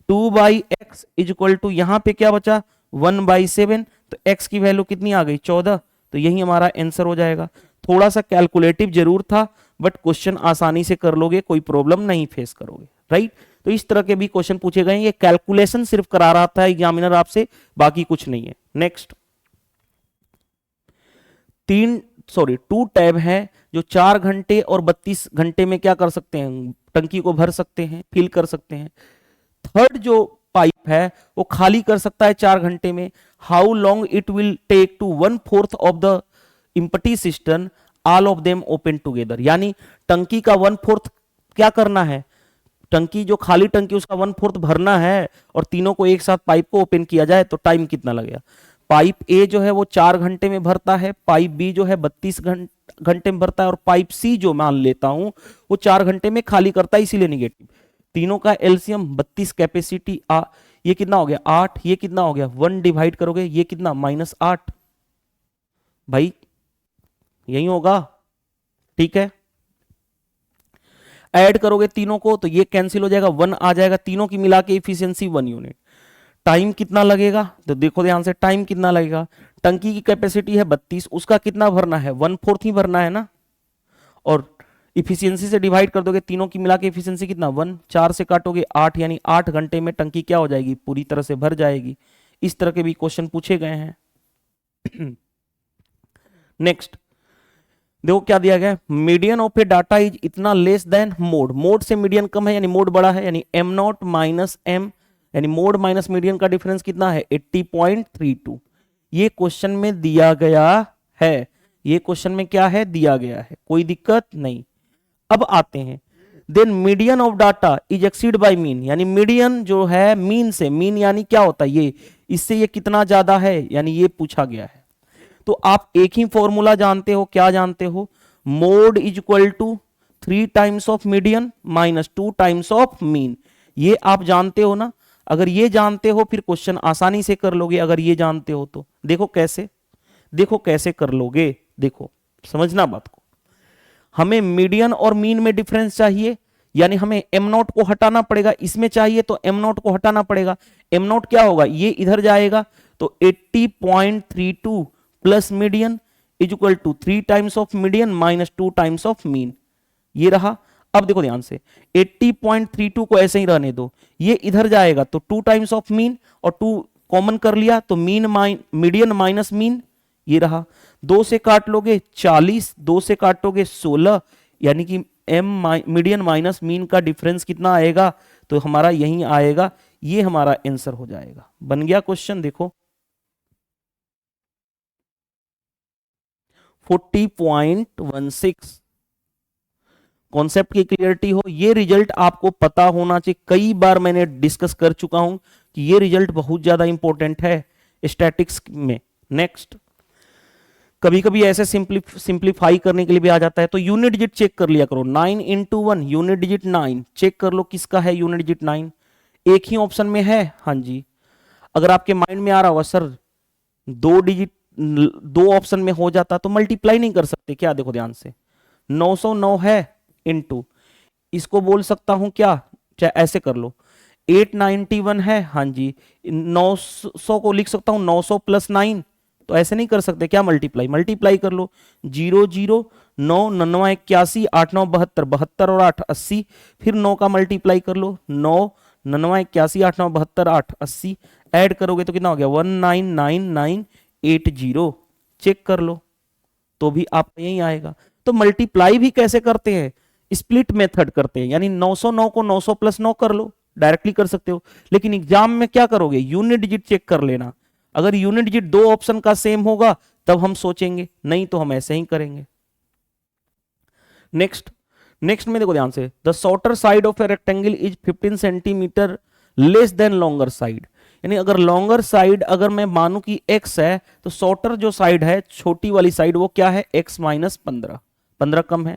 2 by x is equal to, यहां पे क्या बचा 1 बाई 7, तो x की वैल्यू कितनी आ गई 14, तो यही हमारा आंसर हो जाएगा। थोड़ा सा कैलकुलेटिव जरूर था, बट क्वेश्चन आसानी से कर लोगे, कोई प्रॉब्लम नहीं फेस करोगे, राइट। तो इस तरह के भी क्वेश्चन पूछे गए, ये कैलकुलेशन सिर्फ करा रहा था एग्जामिनर आपसे, बाकी कुछ नहीं है। नेक्स्ट, 2 टैब है जो 4 घंटे और 32 घंटे में क्या कर सकते हैं, टंकी को भर सकते हैं, फिल कर सकते हैं। थर्ड जो पाइप है वो खाली कर सकता है 4 घंटे में। How long it will take to 1/4 of the empty system all of them open together, यानी टंकी का 1/4 क्या करना है, टंकी जो खाली टंकी उसका 1/4 भरना है, और तीनों को एक साथ पाइप को ओपन किया जाए तो टाइम कितना लगेगा। पाइप ए जो है वो 4 घंटे में भरता है, पाइप बी जो है 32 घंटे में भरता है, और पाइप सी जो मान लेता हूं वो 4 घंटे में खाली करता है, इसीलिए निगेटिव। तीनों का एलसीएम 32 कैपेसिटी, ये कितना हो गया 8, ये कितना हो गया 1 डिवाइड करोगे ये कितना -8, भाई यही होगा, ठीक है। ऐड करोगे तीनों को तो ये कैंसिल हो जाएगा, 1 आ जाएगा, तीनों की मिला के इफिशियंसी 1 यूनिट। टाइम कितना लगेगा, तो देखो ध्यान से, टाइम कितना लगेगा, टंकी की कैपेसिटी है 32, उसका कितना भरना है 1/4 ही भरना है ना, और इफिशियंसी से डिवाइड कर दोगे, तीनों की मिला के इफिशियंसी कितना 1, 4 से काटोगे 8, यानी 8 घंटे में टंकी क्या हो जाएगी, पूरी तरह से भर जाएगी। इस तरह के भी क्वेश्चन पूछे गए हैं। नेक्स्ट देखो क्या दिया गया, median of A data is इतना लेस देन मोड, मोड से मीडियन कम है यानी मोड बड़ा है, यानी m0 माइनस m, यानी मोड माइनस मीडियन का डिफरेंस कितना है 80.32। ये क्वेश्चन में दिया गया है, ये क्वेश्चन में क्या है दिया गया है, कोई दिक्कत नहीं। अब आते हैं, then median of data is exceed by mean, यानी मीडियन जो है मीन से, मीन यानी क्या होता है ये, इससे ये कितना ज्यादा है, यानी ये पूछा गया है। तो आप एक ही फॉर्मूला जानते हो, क्या जानते हो, mode is equal to 3 times of median minus 2 times of mean, ये आप जानते हो ना। अगर ये जानते हो फिर क्वेश्चन आसानी से कर लोगे, अगर ये जानते हो तो देखो कैसे कर लोगे, देखो समझना बात को। हमें मीडियन और मीन में डिफरेंस चाहिए, यानी हमें m0 को हटाना पड़ेगा, इसमें चाहिए तो m0 को हटाना पड़ेगा। m0 क्या होगा, ये इधर जाएगा, तो 80.32 plus median is equal to 3 times of median minus 2 times of mean, ये रहा। अब देखो ध्यान से, 80.32 को ऐसे ही रहने दो, ये इधर जाएगा तो 2 टाइम्स ऑफ मीन, और 2 कॉमन कर लिया तो मीडियन माइनस मीन, ये रहा। 2 से काट लोगे 40, 2 से काटोगे 16, यानी कि मीडियन माइनस मीन का डिफरेंस कितना आएगा, तो हमारा यही आएगा, ये हमारा आंसर हो जाएगा। बन गया क्वेश्चन, देखो 40.16। कॉन्सेप्ट की क्लियरिटी हो, ये रिजल्ट आपको पता होना चाहिए, कई बार मैंने डिस्कस कर चुका हूं कि ये रिजल्ट बहुत ज्यादा इंपॉर्टेंट है स्टैटिक्स में। नेक्स्ट, कभी कभी ऐसे सिंप्लीफाई करने के लिए भी आ जाता है, तो यूनिट डिजिट चेक कर लिया करो, 9 into 1 यूनिट डिजिट 9, चेक कर लो किसका है यूनिट डिजिट 9, एक ही ऑप्शन में है, हाँ जी। अगर आपके माइंड में आ रहा होगा सर 2 ऑप्शन में हो जाता तो मल्टीप्लाई नहीं कर सकते क्या, देखो ध्यान से, 909 है इनटू, इसको बोल सकता हूं क्या, चाहे ऐसे कर लो, 891 है, हाँ जी, 900 को लिख सकता हूं 900 प्लस 9, तो ऐसे नहीं कर सकते क्या, मल्टीप्लाई कर लो, 0 0 9 99 81 8 9 72 72 और 8 80, फिर 9 का मल्टीप्लाई कर लो, 9 99 81 8 9 72 8 80, ऐड करोगे तो कितना हो गया 199980, चेक कर लो तो भी आपका यही आएगा। तो मल्टीप्लाई भी कैसे करते हैं, स्प्लिट मेथड करते हैं, यानी 909 को 900 प्लस 9 कर लो, डायरेक्टली कर सकते हो। लेकिन एग्जाम में क्या करोगे, यूनिट डिजिट चेक कर लेना। अगर यूनिट डिजिट दो ऑप्शन का सेम होगा तब हम सोचेंगे, नहीं तो हम ऐसे ही करेंगे। नेक्स्ट में देखो ध्यान से, the shorter side of a rectangle is 15 centimetre less than longer side. यानी अगर लॉन्गर साइड अगर मैं मानूं कि x है, तो शॉर्टर जो साइड है, छोटी वाली साइड, वो क्या है, x माइनस 15, 15 कम है।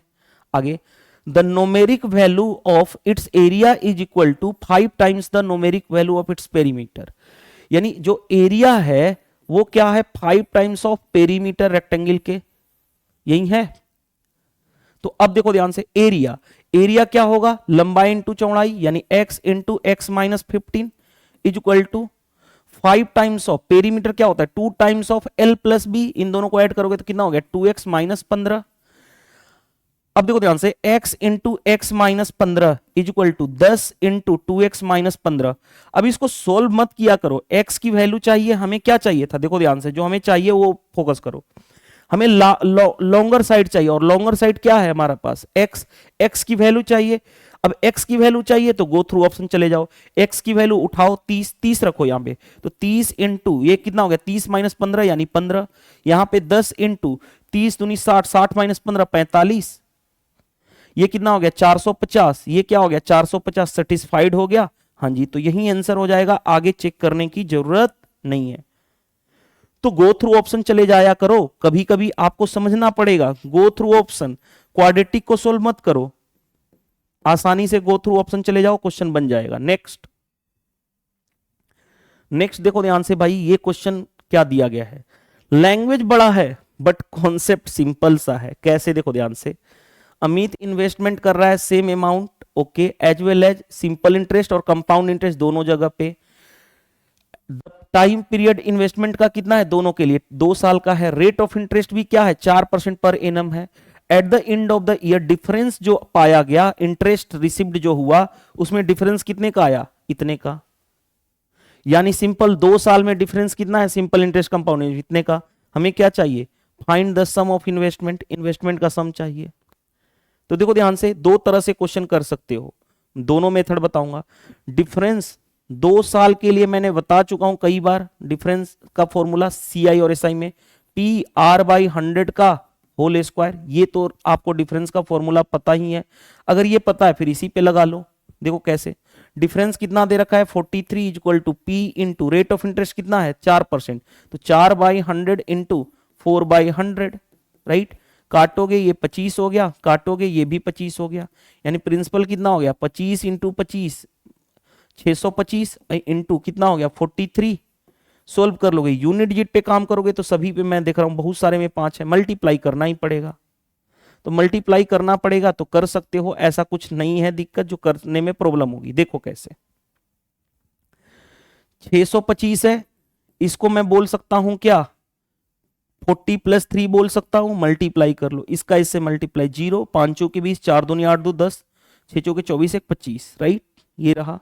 आगे, the numeric value of its area is equal to 5 times the numeric value of its perimeter. यानी जो एरिया है वो क्या है, 5 टाइम्स ऑफ पेरीमीटर रेक्टेंगल के, यही है। तो अब देखो ध्यान से, एरिया क्या होगा, लंबाई इंटू चौड़ाई, यानी x into x minus 15 is equal to 5 times of perimeter क्या होता है, 2 times of l plus b. इन दोनों को ऐड करोगे तो कितना हो गया, 2x माइनस 15। अब देखो ध्यान से, x into x minus 15 is equal to 10 into 2x minus 15। अब इसको सोल्व मत किया करो, x की वैल्यू चाहिए, हमें क्या चाहिए था, देखो ध्यान से, जो हमें चाहिए वो फोकस करो। हमें लॉन्गर साइड चाहिए, और लॉन्गर साइड क्या है हमारे पास, x की वैल्यू चाहिए। अब x की वैल्यू चाहिए तो गो थ्रू ऑप्शन चले जाओ, x की वैल्यू उठाओ, 30 रखो यहां पे, तो 30 इंटू ये कितना हो गया, 30 माइनस 15 यानी 15। यहां पे 10 इंटू 30 दूनी 60, 60 माइनस 15 45, ये कितना हो गया 450, ये क्या हो गया 450, सेटिस्फाइड हो गया, हाँ जी। तो यही आंसर हो जाएगा, आगे चेक करने की जरूरत नहीं है। तो गो थ्रू ऑप्शन चले जाया करो, कभी कभी आपको समझना पड़ेगा, गो थ्रू ऑप्शन, क्वाड्रेटिक को सोल्व मत करो, आसानी से गो थ्रू ऑप्शन चले जाओ, क्वेश्चन बन जाएगा। नेक्स्ट देखो ध्यान से भाई, ये क्वेश्चन क्या दिया गया है, लैंग्वेज बड़ा है बट कॉन्सेप्ट सिंपल सा है। कैसे, देखो ध्यान से, अमित इन्वेस्टमेंट कर रहा है same amount, okay, as well as simple interest और कंपाउंड इंटरेस्ट दोनों जगह पे। टाइम पीरियड इन्वेस्टमेंट का कितना है, दोनों के लिए 2 साल का है। रेट ऑफ इंटरेस्ट भी क्या है, 4% पर एनम है। Eight the end of the year difference जो पाया गया, इंटरेस्ट रिसिव्ड जो हुआ, उसमें डिफरेंस कितने का आया, इतने का। यानी सिंपल 2 साल में डिफरेंस कितना है, सिंपल इंटरेस्ट कंपाउंड इंटरेस्ट इतने का। हमें क्या चाहिए, find the sum of investment, investment का सम चाहिए। तो देखो ध्यान से, दो तरह से क्वेश्चन कर सकते हो, दोनों मेथड बताऊंगा। डिफरेंस 2 साल के लिए मैंने बता चुका हूं कई बार, डिफरेंस का फॉर्मूला सीआई और एसआई में पी आर बाई 100 का होल स्क्वायर, ये तो आपको डिफरेंस का फॉर्मूला पता ही है। अगर ये पता है फिर इसी पे लगा लो। देखो कैसे, डिफरेंस कितना दे रखा है 43 is equal to p into rate of interest कितना है 4%, तो 4/100 इंटू 4/100, राइट। काटोगे ये 25 हो गया, काटोगे ये भी 25 हो गया, यानी प्रिंसिपल कितना हो गया 25 इंटू 25 625 इंटू कितना हो गया 43। सोल्व कर लोगे, यूनिट डिजिट पे काम करोगे तो सभी पे मैं देख रहा हूं बहुत सारे में 5 है, मल्टीप्लाई करना ही पड़ेगा। तो मल्टीप्लाई करना पड़ेगा तो कर सकते हो, ऐसा कुछ नहीं है दिक्कत जो करने में प्रॉब्लम होगी। देखो कैसे, 625 है, इसको मैं बोल सकता हूं क्या 40 + 3 बोल सकता हूं, मल्टीप्लाई कर लो, इसका इससे मल्टीप्लाई 0, 5 चौके 20, 4 दूनी 8 2 10, 6 चौके 24 1 25, राइट। ये रहा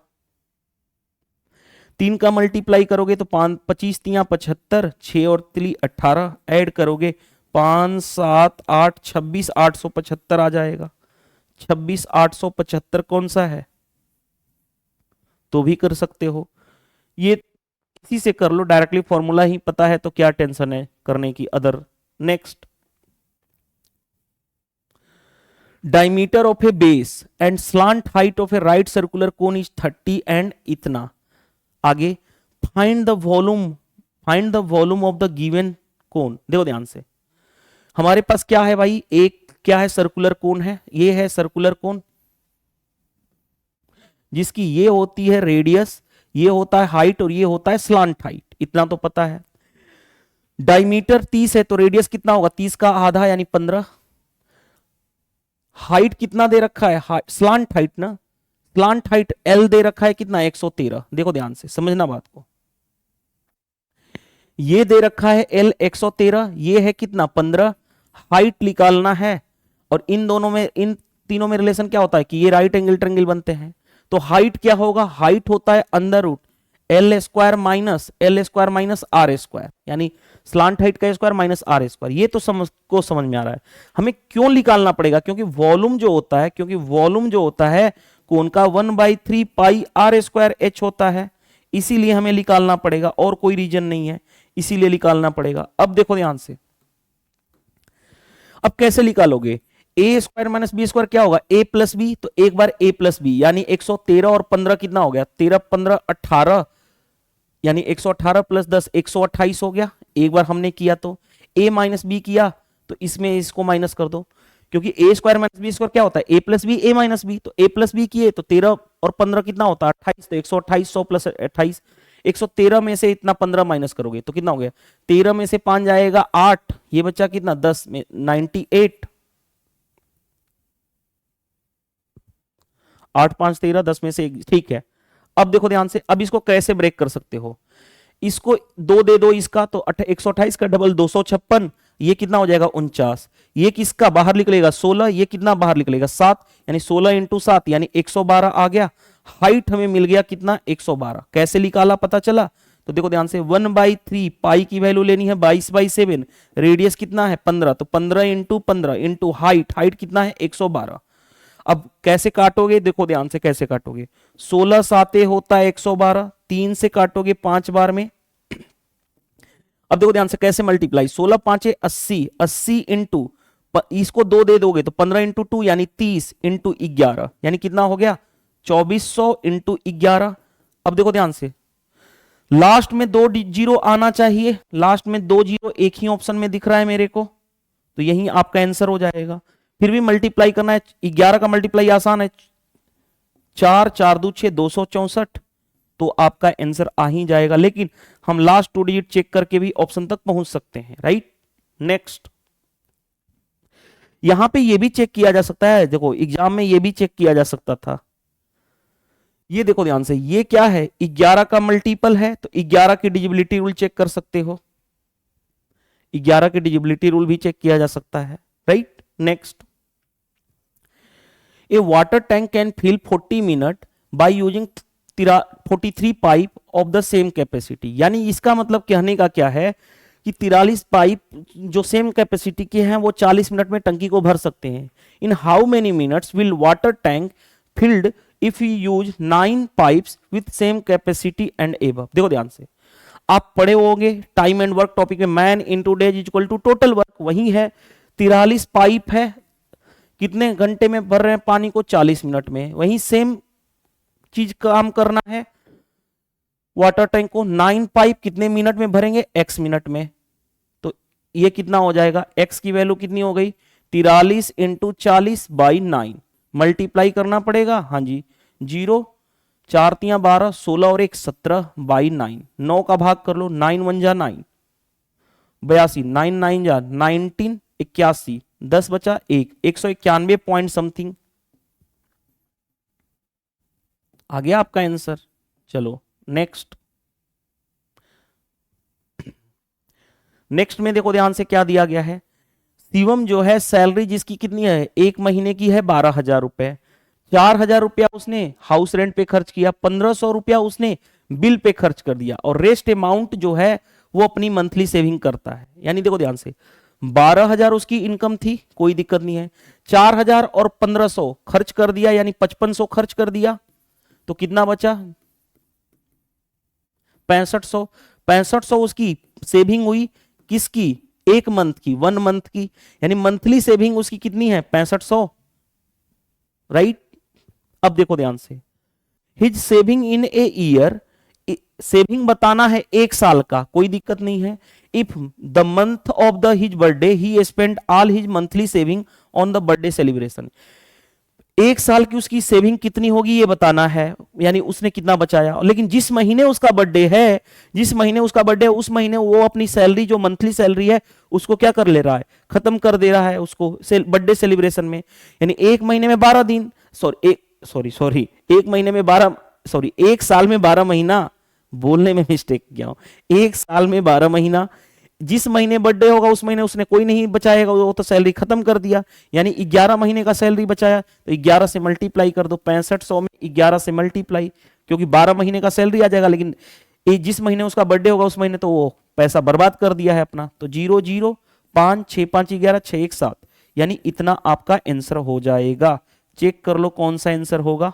3 का मल्टीप्लाई करोगे तो 5 25 3 75, 6 और 3 18, ऐड करोगे 5 7 8 26 875 आ जाएगा। 26 875 कौन सा है, तो भी कर सकते हो, ये किसी से कर लो, डायरेक्टली फॉर्मूला ही पता है तो क्या टेंशन है करने की other. Next, diameter of a base and slant height of a right circular cone is 30 and इतना। आगे, find the volume of the given cone. देखो ध्यान से, हमारे पास क्या है भाई, एक क्या है सर्कुलर कोन है, ये है सर्कुलर कोन जिसकी ये होती है रेडियस, ये होता है हाइट और ये होता है स्लांट हाइट, इतना तो पता है। डायमीटर 30 है तो रेडियस कितना होगा 30 का आधा यानी 15। हाइट कितना दे रखा है, स्लांट हाइट ना, स्लांट हाइट एल दे रखा है कितना 113। देखो ध्यान से समझना बात को, ये दे रखा है एल 113, ये है कितना 15, हाइट निकालना है। और इन दोनों में, इन तीनों में रिलेशन क्या होता है कि ये राइट एंगल ट्रायंगल बनते हैं। तो हाइट क्या होगा, हाइट होता है under root l square minus r square, यानी स्लांट हाइट का स्क्वायर माइनस आर स्क्वायर, ये तो समझ में आ रहा है। हमें क्यों निकालना पड़ेगा, क्योंकि वॉल्यूम जो होता है कोण का 1/3 पाई आर स्क्वायर एच होता है, इसीलिए हमें निकालना पड़ेगा, और कोई रीजन नहीं है, इसीलिए निकालना पड़ेगा। अब देखो ध्यान से, अब कैसे निकालोगे, ए स्क्वायर माइनस बी स्क्वायर क्या होगा, ए प्लस बी, तो एक बार ए प्लस बी यानी 113 और 15 कितना हो गया, 13 15 18, यानी 118 प्लस 10 128 हो गया। एक बार हमने किया तो a माइनस बी किया, तो इसमें इसको माइनस कर दो, क्योंकि ए स्क्वायर माइनस बी स्क्वायर क्या होता है, ए प्लस बी ए माइनस बी, तो ए प्लस बी किए तो 13 और 15 कितना होता है 28, तो 128 100 प्लस 28, 113 में से इतना 15 माइनस करोगे तो कितना हो गया, 13 में से 5 जाएगा 8, ये बच्चा कितना 10 में 98, 8 5 13, 10 में से, ठीक है। अब देखो ध्यान से, अब इसको कैसे ब्रेक कर सकते हो, इसको 2 दे दो इसका, तो 128 का डबल 256, ये कितना हो जाएगा 49, ये किसका बाहर निकलेगा 16, ये कितना बाहर निकलेगा 7, यानी 16 इंटू 7 यानी 112 आ गया। हाइट हमें मिल गया कितना 112, कैसे निकाला पता चला, तो देखो ध्यान से 1/3 पाई की वैल्यू लेनी है 22/7, रेडियस कितना है 15, तो 15 इंटू 15 इंटू हाइट कितना है 112। अब कैसे काटोगे, देखो ध्यान से कैसे काटोगे, 16 साते होता है 112, 3 से काटोगे 5 बार में। अब देखो ध्यान से कैसे मल्टीप्लाई, 16 5 80, 80 इंटू इसको 2 दे दोगे तो 15 इंटू 2 यानी 30 इंटू 11 यानी कितना हो गया 2400 इंटू 11। अब देखो ध्यान से, लास्ट में 2 जीरो आना चाहिए, लास्ट में 2 जीरो एक ही ऑप्शन में दिख रहा है मेरे को, तो यही आपका आंसर हो जाएगा। फिर भी मल्टीप्लाई करना है, 11 का मल्टीप्लाई आसान है, 4 4 2 6 264, तो आपका आंसर आ ही जाएगा। लेकिन हम लास्ट 2 डिजिट चेक करके भी ऑप्शन तक पहुंच सकते हैं, राइट। नेक्स्ट, यहां पे ये भी चेक किया जा सकता है, देखो एग्जाम में ये भी चेक किया जा सकता था, ये देखो ध्यान से, ये क्या है 11 का मल्टीपल है, तो 11 की डिजिबिलिटी रूल चेक कर सकते हो, 11 की डिजिबिलिटी रूल भी चेक किया जा सकता है, right. Next, a water tank can fill 40 minute by using 43 pipe of the same capacity, यानी इसका मतलब कहने का क्या है कि 43 पाइप जो सेम कैपेसिटी के हैं वो 40 मिनट में टंकी को भर सकते हैं। In how many minutes will water tank filled if you use 9 pipes with same capacity and above. देखो ध्यान से, आप पढ़े होंगे टाइम एंड वर्क टॉपिक में, man into days equal to total work, वही है 43 पाइप है, कितने घंटे में भर रहे हैं पानी को 40 मिनट में, वही सेम चीज काम करना है वाटर टैंक को, 9 पाइप कितने मिनट में भरेंगे x मिनट में, तो ये कितना हो जाएगा, x की वैल्यू कितनी हो गई 43 इंटू 40/9, मल्टीप्लाई करना पड़ेगा, हाँ जी, 0 4 3 12 16 और 1 17/9, 9 का भाग कर लो, 9 1 जा 9, 82, 9 9 जा 19, 81, 10 बचा 1, 191 पॉइंट समथिंग आ गया आपका आंसर। चलो नेक्स्ट, नेक्स्ट में देखो ध्यान से क्या दिया गया है, शिवम जो है सैलरी जिसकी कितनी है, 1 महीने की है 12,000 रुपए, 4,000 रुपया उसने हाउस रेंट पे खर्च किया, 1,500 रुपया उसने बिल पे खर्च कर दिया, और रेस्ट अमाउंट जो है वो अपनी मंथली सेविंग करता है। यानी देखो ध्यान से, 12,000 उसकी इनकम थी, कोई दिक्कत नहीं है, 4,000 और 1,500 खर्च कर दिया, यानी 5,500 खर्च कर दिया, तो कितना बचा 6500, 6500 उसकी सेविंग हुई, किसकी, 1 मंथ की, 1 मंथ की, यानी मंथली सेविंग उसकी कितनी है 6500, राइट। अब देखो ध्यान से, his saving in a year, saving बताना है 1 साल का, कोई दिक्कत नहीं है। If the month of the his birthday he spend all his monthly saving on the birthday celebration, 1 साल की उसकी सेविंग कितनी होगी ये बताना है, यानी उसने कितना बचाया। लेकिन जिस महीने उसका बर्थडे है, जिस महीने उसका बर्थडे है उस महीने वो अपनी सैलरी जो मंथली सैलरी है उसको क्या कर ले रहा है, खत्म कर दे रहा है उसको बर्थडे सेलिब्रेशन में, यानी 1 महीने में 12 दिन, सॉरी 1 महीने में 12, सॉरी 1 साल में 12 महीना, बोलने में मिस्टेक किया हूं, 1 साल में 12 महीना, जिस महीने बर्थडे होगा उस महीने उसने कोई नहीं बचाएगा, वो तो सैलरी खत्म कर दिया, यानी 11 महीने का सैलरी बचाया, तो 11 से मल्टीप्लाई कर दो, 6500 में 11 से मल्टीप्लाई, क्योंकि 12 महीने का सैलरी आ जाएगा, लेकिन ये जिस महीने उसका बर्थडे होगा उस महीने तो वो पैसा बर्बाद कर दिया है अपना। तो 0 0 5 6 5 11 6 1 7, यानी इतना आपका आंसर हो जाएगा। चेक कर लो कौन सा आंसर होगा।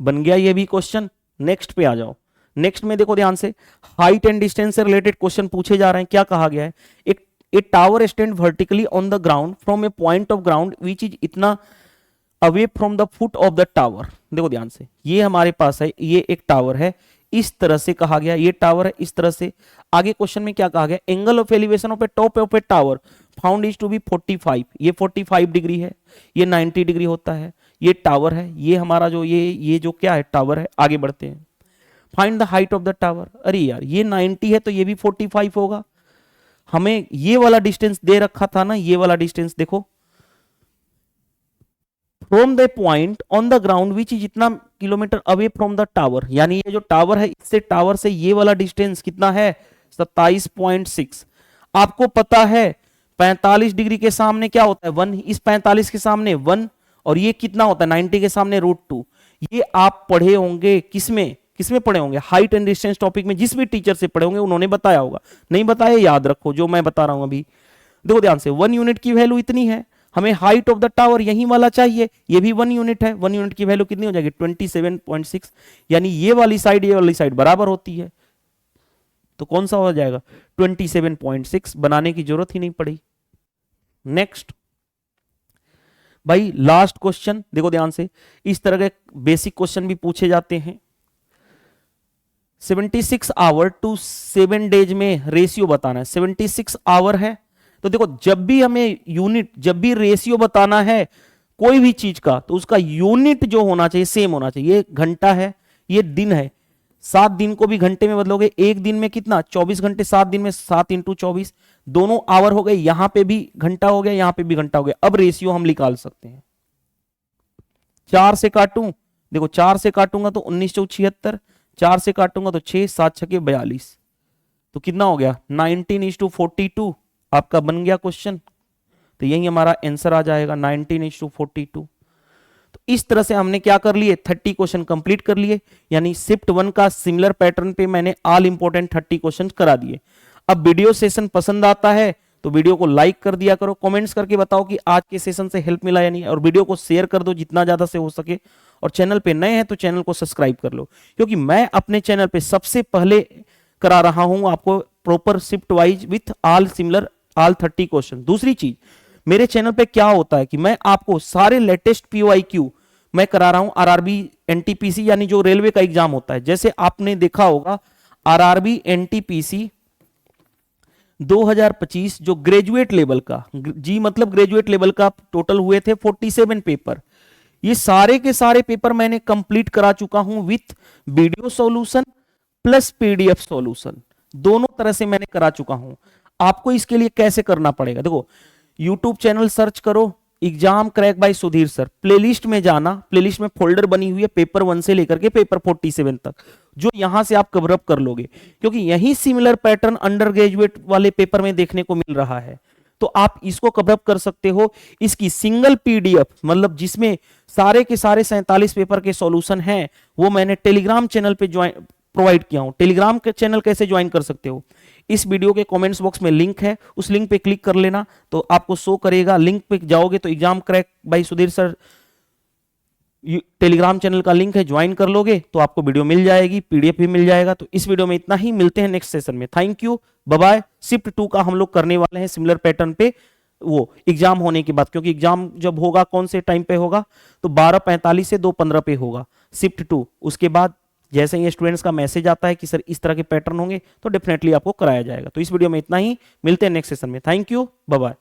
बन गया ये भी क्वेश्चन। नेक्स्ट पे आ जाओ। नेक्स्ट में देखो ध्यान से, हाइट एंड डिस्टेंस से रिलेटेड क्वेश्चन पूछे जा रहे हैं। क्या कहा गया है, एक tower stand vertically on the ground from a point of ground which is इतना away from the foot of the tower. देखो ध्यान से, ये हमारे पास है, ये एक टावर है, इस तरह से कहा गया, ये टावर है इस तरह से। आगे क्वेश्चन में क्या कहा गया, angle of elevation of a top of a tower found is to be 45। ये 45 डिग्री है, ये 90 डिग्री होता है। ये टावर है, ये हमारा जो ये जो क्या है टावर है। आगे बढ़ते हैं, find the height of the tower. अरे यार ये 90 है तो ये भी 45 होगा। हमें ये वाला डिस्टेंस दे रखा था ना, ये वाला डिस्टेंस देखो, from the point on the ground which is इतना kilometre away from the tower, यानी ये जो टावर है इससे टावर से ये वाला डिस्टेंस कितना है 27.6। आपको पता है 45 डिग्री के सामने क्या होता है 1, इस 45 के सामने 1, और ये कितना होता है 90 के सामने √2। ये आप पढ़े होंगे किसमें पढ़े होंगे, हाइट एंड डिस्टेंस टॉपिक में। जिस भी टीचर से पढ़े होंगे उन्होंने बताया होगा, नहीं बताया याद रखो जो मैं बता रहा हूं अभी। देखो ध्यान से, 1 यूनिट की वैल्यू इतनी है, हमें हाइट ऑफ द टावर यही वाला चाहिए, ये भी 1 यूनिट है। 1 यूनिट की वैल्यू कितनी हो जाएगी 27.6, यानी ये वाली साइड बराबर होती है। तो कौन सा हो जाएगा 27.6, बनाने की जरूरत ही नहीं पड़ी। नेक्स्ट भाई लास्ट क्वेश्चन, देखो ध्यान से, इस तरह के बेसिक क्वेश्चन भी पूछे जाते हैं। 76 आवर टू 7 डेज में रेशियो बताना है। 76 आवर है तो देखो, जब भी हमें यूनिट, जब भी रेशियो बताना है कोई भी चीज का, तो उसका यूनिट जो होना चाहिए सेम होना चाहिए। ये घंटा है, ये दिन है, 7 दिन को भी घंटे में बदलोगे, एक दिन में कितना 24 घंटे, 7 दिन में 7 × 24, दोनों आवर हो गए। यहां पे भी घंटा हो गया, यहां पे भी घंटा हो गया। अब रेशियो हम निकाल सकते हैं। 4 से काटूं, देखो 4 से काटूंगा तो 19 चौक 76, 4 से काटूंगा तो 6 7 छके 42, तो कितना हो गया 19:42 आपका बन गया क्वेश्चन। तो यही हमारा आंसर आ जाएगा 19:42। तो इस तरह से हमने क्या कर लिए 30 क्वेश्चन कंप्लीट कर लिए, यानी शिफ्ट 1 का सिमिलर पैटर्न पे मैंने ऑल इंपॉर्टेंट 30 क्वेश्चन करा दिए। अब वीडियो सेशन पसंद आता है तो वीडियो को लाइक कर दिया करो, कमेंट्स करके बताओ कि आज के सेशन से हेल्प मिला या नहीं, और वीडियो को शेयर कर दो जितना ज्यादा से हो सके। और चैनल पे नए हैं तो चैनल को सब्सक्राइब कर लो, क्योंकि मैं अपने चैनल पे सबसे पहले करा रहा हूं आपको proper shift wise with all similar all 30 question. दूसरी चीज, मेरे चैनल पे क्या होता है कि मैं आपको सारे लेटेस्ट PYQ मैं करा रहा हूं RRB NTPC, यानी जो रेलवे का एग्जाम होता है। जैसे आपने देखा होगा RRB NTPC 2025 जो ग्रेजुएट लेवल का, जी मतलब ग्रेजुएट लेवल का टोटल हुए थे 47 पेपर। ये सारे के सारे पेपर मैंने कंप्लीट करा चुका हूं with video solution plus PDF solution, दोनों तरह से मैंने करा चुका हूं। आपको इसके लिए कैसे करना पड़ेगा, देखो YouTube चैनल सर्च करो exam crack by Sudhir sir, playlist में जाना, प्लेलिस्ट में फोल्डर बनी हुई है पेपर 1 से लेकर के पेपर 47 तक, जो यहां से आप कवर अप कर लोगे, क्योंकि यही सिमिलर पैटर्न अंडर ग्रेजुएट वाले पेपर में देखने को मिल रहा है। तो आप इसको कवर अप कर सकते हो। इसकी सिंगल PDF, मतलब जिसमें सारे के सारे 47 पेपर के सॉल्यूशन हैं, वो मैंने टेलीग्राम चैनल पे ज्वाइन प्रोवाइड किया हूं। टेलीग्राम के चैनल कैसे ज्वाइन कर सकते हो, इस वीडियो के कमेंट्स बॉक्स में लिंक है, उस लिंक पे क्लिक कर लेना तो आपको शो करेगा। लिंक पे जाओगे तो exam crack by Sudhir sir telegram channel का लिंक है, ज्वाइन कर लोगे तो आपको वीडियो मिल जाएगी, PDF भी मिल जाएगा। तो इस वीडियो में इतना ही, मिलते हैं नेक्स्ट सेशन में। Thank you, bye bye. Shift 2 का हम लोग करने वाले हैं सिमिलर पैटर्न पे, वो एग्जाम होने के बाद, क्योंकि एग्जाम जब होगा कौन से टाइम पे होगा तो 12:45 से 2:15 पे होगा शिफ्ट 2। उसके बाद जैसे ही स्टूडेंट्स का मैसेज आता है कि सर इस तरह के पैटर्न होंगे तो डेफिनेटली आपको कराया जाएगा। तो इस वीडियो में इतना ही, मिलते हैं नेक्स्ट सेशन में। Thank you, bye bye.